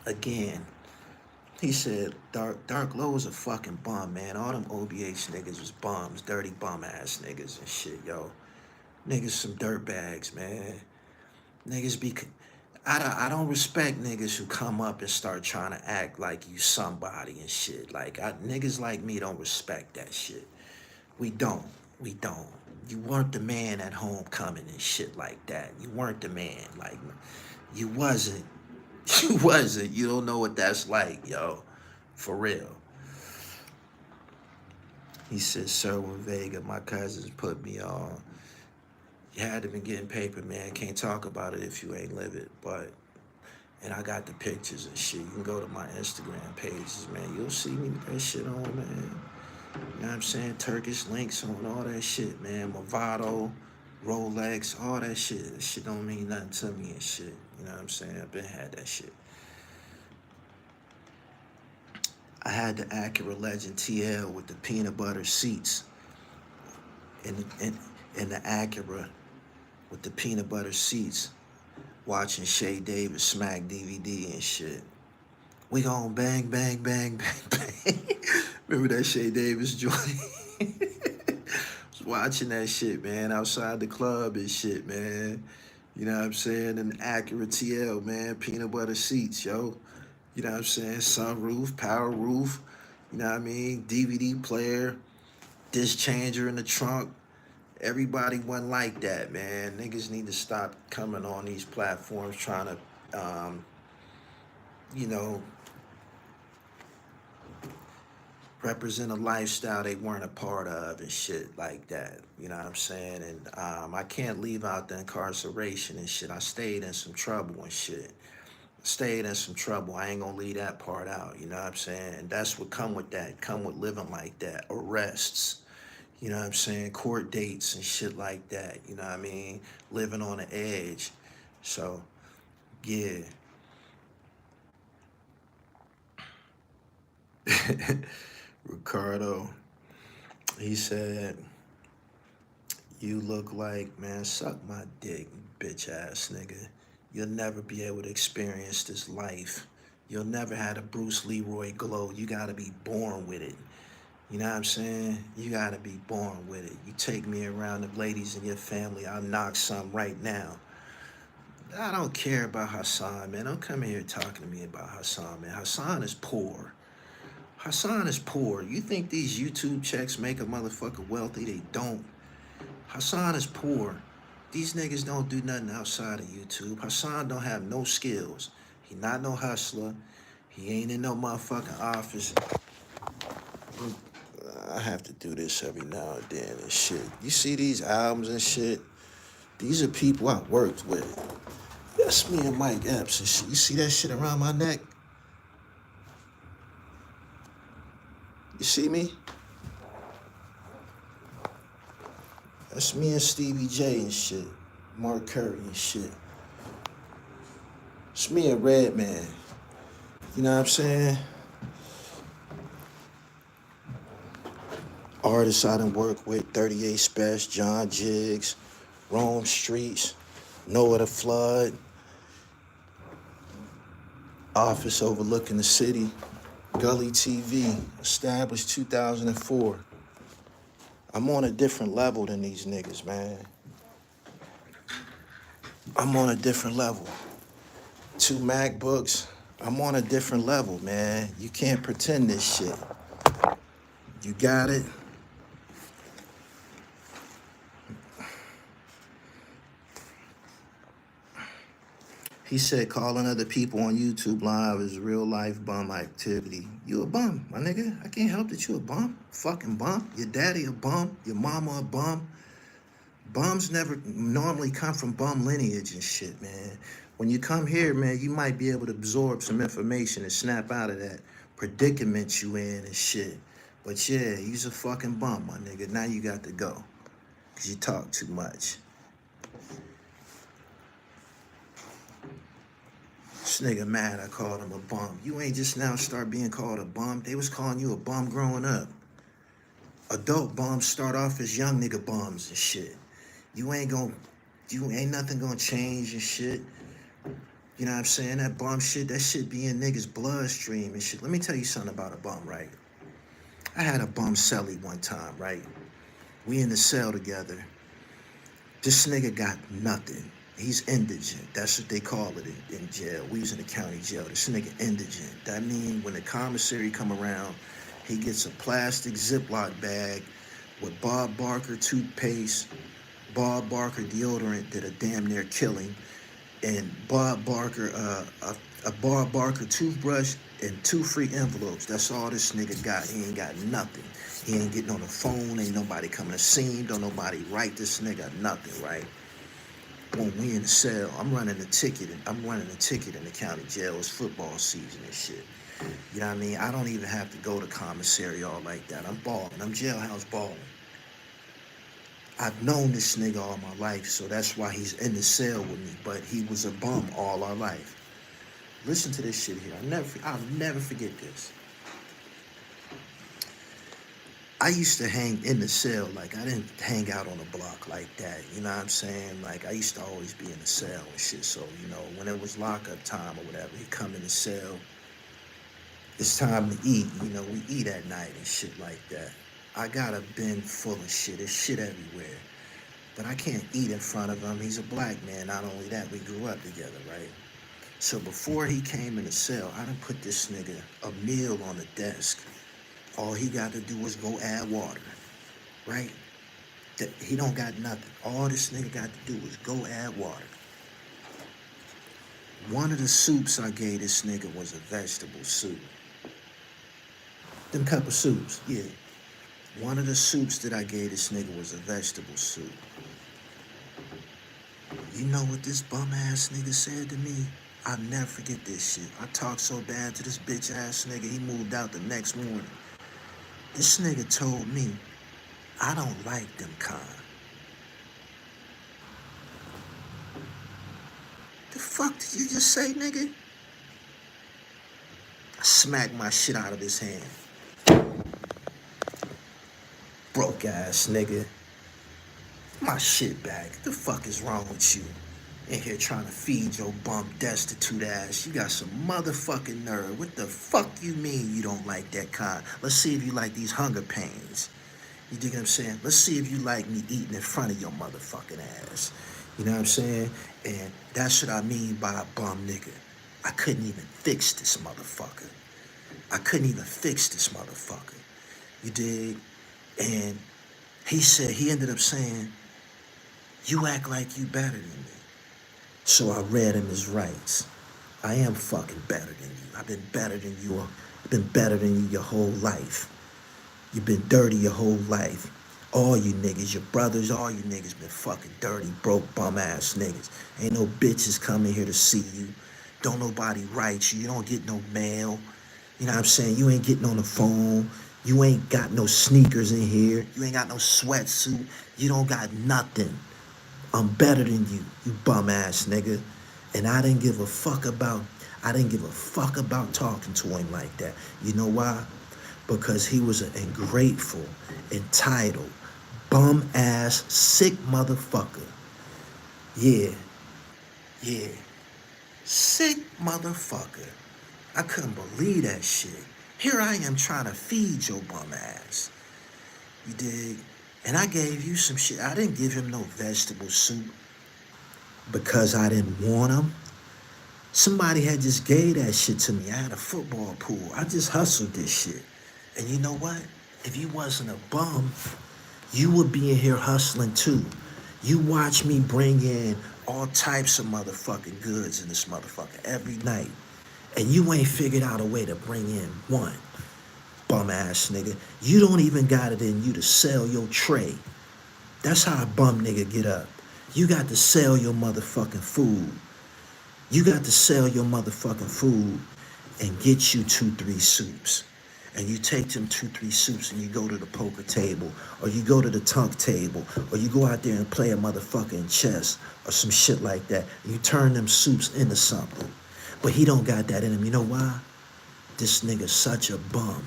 again, he said, Dark Low was a fucking bum, man. All them OBH niggas was bums, dirty bum ass niggas and shit, yo. Niggas some dirt bags, man. Niggas be, I don't respect niggas who come up and start trying to act like you somebody and shit. Like, niggas like me don't respect that shit. We don't. You weren't the man at homecoming and shit like that. You weren't the man. Like, you wasn't. You wasn't. You don't know what that's like, yo. For real. He said, Sherwin Vega, my cousins put me on. You had to be getting paper, man. Can't talk about it if you ain't live it. But, and I got the pictures and shit. You can go to my Instagram pages, man. You'll see me with that shit on, man. You know what I'm saying? Turkish links on all that shit, man. Movado, Rolex, all that shit. That shit don't mean nothing to me and shit. You know what I'm saying? I've been had that shit. I had the Acura Legend TL with the peanut butter seats. In the Acura with the peanut butter seats. Watching Shay Davis smack DVD and shit. We gon' bang, bang, bang, bang, bang. Remember that Shay Davis joint? Was watching that shit, man, outside the club and shit, man. You know what I'm saying? And the Acura TL, man, peanut butter seats, yo. You know what I'm saying? Sunroof, power roof, you know what I mean? DVD player, disc changer in the trunk. Everybody wasn't like that, man. Niggas need to stop coming on these platforms trying to, you know, represent a lifestyle they weren't a part of and shit like that. You know what I'm saying? And I can't leave out the incarceration and shit. I stayed in some trouble and shit. Stayed in some trouble. I ain't gonna leave that part out. You know what I'm saying? And that's what come with that. Come with living like that. Arrests. You know what I'm saying? Court dates and shit like that. You know what I mean? Living on the edge. So, yeah. Ricardo, he said, you look like, man, suck my dick, bitch ass nigga. You'll never be able to experience this life. You'll never have a Bruce Leroy glow. You gotta be born with it. You know what I'm saying? You gotta be born with it. You take me around the ladies in your family, I'll knock some right now. I don't care about Hassan, man. Don't come in here talking to me about Hassan, man. Hassan is poor. Hassan is poor. You think these YouTube checks make a motherfucker wealthy? They don't. Hassan is poor. These niggas don't do nothing outside of YouTube. Hassan don't have no skills. He not no hustler. He ain't in no motherfucking office. I have to do this every now and then and shit. You see these albums and shit? These are people I worked with. That's me and Mike Epps and shit. You see that shit around my neck? You see me? That's me and Stevie J and shit. Mark Curry and shit. It's me and Redman. You know what I'm saying? Artists I done work with, 38 Special, John Jiggs, Rome Streets, Noah the Flood, office overlooking the city, Gully TV, established 2004. I'm on a different level than these niggas, man. I'm on a different level. 2 MacBooks, I'm on a different level, man. You can't pretend this shit. You got it? He said calling other people on YouTube live is real life bum activity. You a bum, my nigga. I can't help that you a bum. Fucking bum. Your daddy a bum. Your mama a bum. Bums never normally come from bum lineage and shit, man. When you come here, man, you might be able to absorb some information and snap out of that predicament you in and shit. But yeah, you's a fucking bum, my nigga. Now you got to go. Cause you talk too much. This nigga mad I called him a bum. You ain't just now start being called a bum. They was calling you a bum growing up. Adult bums start off as young nigga bums and shit. You ain't nothing gonna change and shit. You know what I'm saying? That bum shit, that shit be in niggas' bloodstream and shit. Let me tell you something about a bum, right? I had a bum celly one time, right? We in the cell together. This nigga got nothing. He's indigent. That's what they call it in jail. We was in the county jail. This nigga indigent. That means when the commissary come around, he gets a plastic Ziploc bag with Bob Barker toothpaste, Bob Barker deodorant that a damn near killing, and Bob Barker, a Bob Barker toothbrush and 2 free envelopes. That's all this nigga got. He ain't got nothing. He ain't getting on the phone. Ain't nobody coming to see him. Don't nobody write this nigga nothing, right? When we in the cell, I'm running a ticket in the county jail. It's football season and shit. You know what I mean? I don't even have to go to commissary all like that. I'm balling. I'm jailhouse balling. I've known this nigga all my life, so that's why he's in the cell with me. But he was a bum all our life. Listen to this shit here. I'll never forget this. I used to hang in the cell, like I didn't hang out on the block like that, you know what I'm saying? Like I used to always be in the cell and shit, so, you know, when it was lockup time or whatever, he'd come in the cell, it's time to eat, you know, we eat at night and shit like that. I got a bin full of shit, there's shit everywhere, but I can't eat in front of him. He's a black man, not only that, we grew up together, right? So before he came in the cell, I done put this nigga a meal on the desk. All he got to do is go add water, right? He don't got nothing. All this nigga got to do is go add water. One of the soups I gave this nigga was a vegetable soup. Them couple soups, yeah. One of the soups that I gave this nigga was a vegetable soup. You know what this bum ass nigga said to me? I'll never forget this shit. I talked so bad to this bitch ass nigga, he moved out the next morning. This nigga told me, I don't like them kind. The fuck did you just say, nigga? I smacked my shit out of his hand. Broke ass nigga. My shit back. What the fuck is wrong with you? In here trying to feed your bum destitute ass. You got some motherfucking nerve. What the fuck you mean you don't like that kind? Let's see if you like these hunger pains. You dig what I'm saying? Let's see if you like me eating in front of your motherfucking ass. You know what I'm saying? And that's what I mean by a bum nigga. I couldn't even fix this motherfucker. I couldn't even fix this motherfucker. You dig? And he ended up saying, you act like you better than me. So I read him his rights. I am fucking better than you. I've been better than you. I've been better than you your whole life. You've been dirty your whole life. All you niggas, your brothers, all you niggas been fucking dirty, broke, bum ass niggas. Ain't no bitches coming here to see you. Don't nobody write you. You don't get no mail. You know what I'm saying? You ain't getting on the phone. You ain't got no sneakers in here. You ain't got no sweatsuit. You don't got nothing. I'm better than you bum ass nigga. And I didn't give a fuck about talking to him like that. You know why? Because he was an ungrateful, entitled, bum ass, sick motherfucker. Yeah. Sick motherfucker. I couldn't believe that shit. Here I am trying to feed your bum ass. You dig? And I gave you some shit. I didn't give him no vegetable soup because I didn't want him. Somebody had just gave that shit to me. I had a football pool. I just hustled this shit. And you know what? If you wasn't a bum, you would be in here hustling too. You watch me bring in all types of motherfucking goods in this motherfucker every night. And you ain't figured out a way to bring in one. Bum ass nigga. You don't even got it in you to sell your tray. That's how a bum nigga get up. You got to sell your motherfucking food. You got to sell your motherfucking food and get you 2-3 soups. And you take them 2-3 soups and you go to the poker table, or you go to the tunk table, or you go out there and play a motherfucking chess or some shit like that. And you turn them soups into something. But he don't got that in him. You know why? This nigga's such a bum.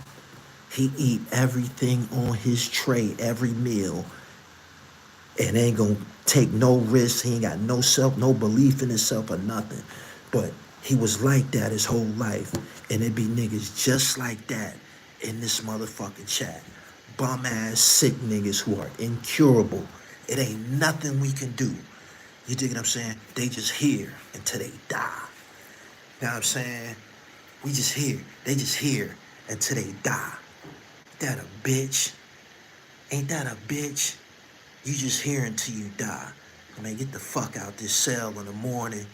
He eat everything on his tray, every meal, and ain't gonna take no risks. He ain't got no self, no belief in himself or nothing. But he was like that his whole life. And it be niggas just like that in this motherfucking chat. Bum ass, sick niggas who are incurable. It ain't nothing we can do. You dig what I'm saying? They just here until they die. You know what I'm saying? We just here. They just here until they die. Ain't that a bitch? Ain't that a bitch? You just here until you die. Man, get the fuck out this cell in the morning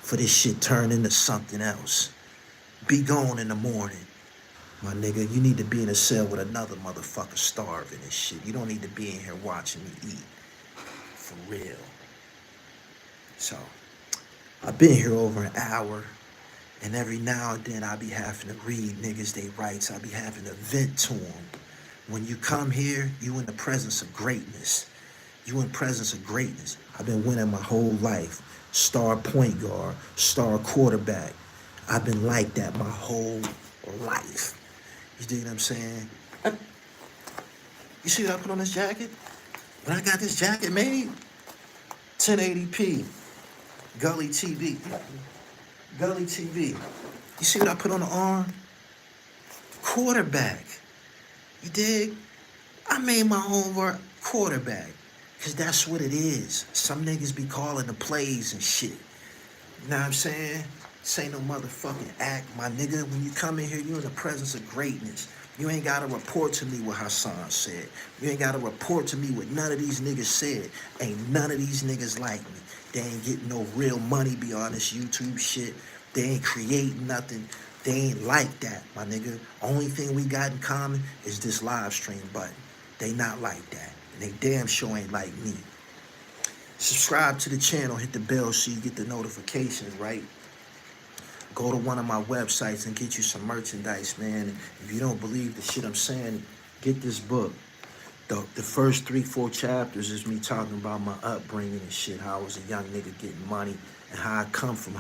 for this shit turn into something else. Be gone in the morning. My nigga, you need to be in a cell with another motherfucker starving and shit. You don't need to be in here watching me eat. For real. So, I've been here over an hour. And every now and then I be having to read niggas they rights. I be having to vent to them. When you come here, you in the presence of greatness. You in presence of greatness. I've been winning my whole life. Star point guard, star quarterback. I've been like that my whole life. You dig what I'm saying? You see what I put on this jacket? When I got this jacket made, 1080p, Gully TV. Gully TV. You see what I put on the arm? Quarterback. You dig? I made my own word quarterback. Because that's what it is. Some niggas be calling the plays and shit. You know what I'm saying? This ain't no motherfucking act, my nigga. When you come in here, you in the presence of greatness. You ain't got to report to me what Hassan said. You ain't got to report to me what none of these niggas said. Ain't none of these niggas like me. They ain't getting no real money beyond this YouTube shit. They ain't creating nothing. They ain't like that, my nigga. Only thing we got in common is this live stream button. They not like that. And they damn sure ain't like me. Subscribe to the channel, hit the bell so you get the notifications, right? Go to one of my websites and get you some merchandise, man. If you don't believe the shit I'm saying, get this book. The first 3-4 chapters is me talking about my upbringing and shit, how I was a young nigga getting money and how I come from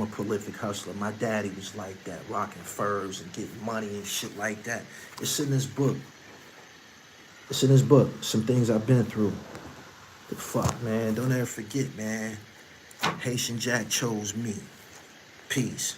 a prolific hustler. My daddy was like that, rocking furs and getting money and shit like that. It's in this book. It's in this book. Some things I've been through. The fuck, man. Don't ever forget, man. Haitian Jack chose me. Peace.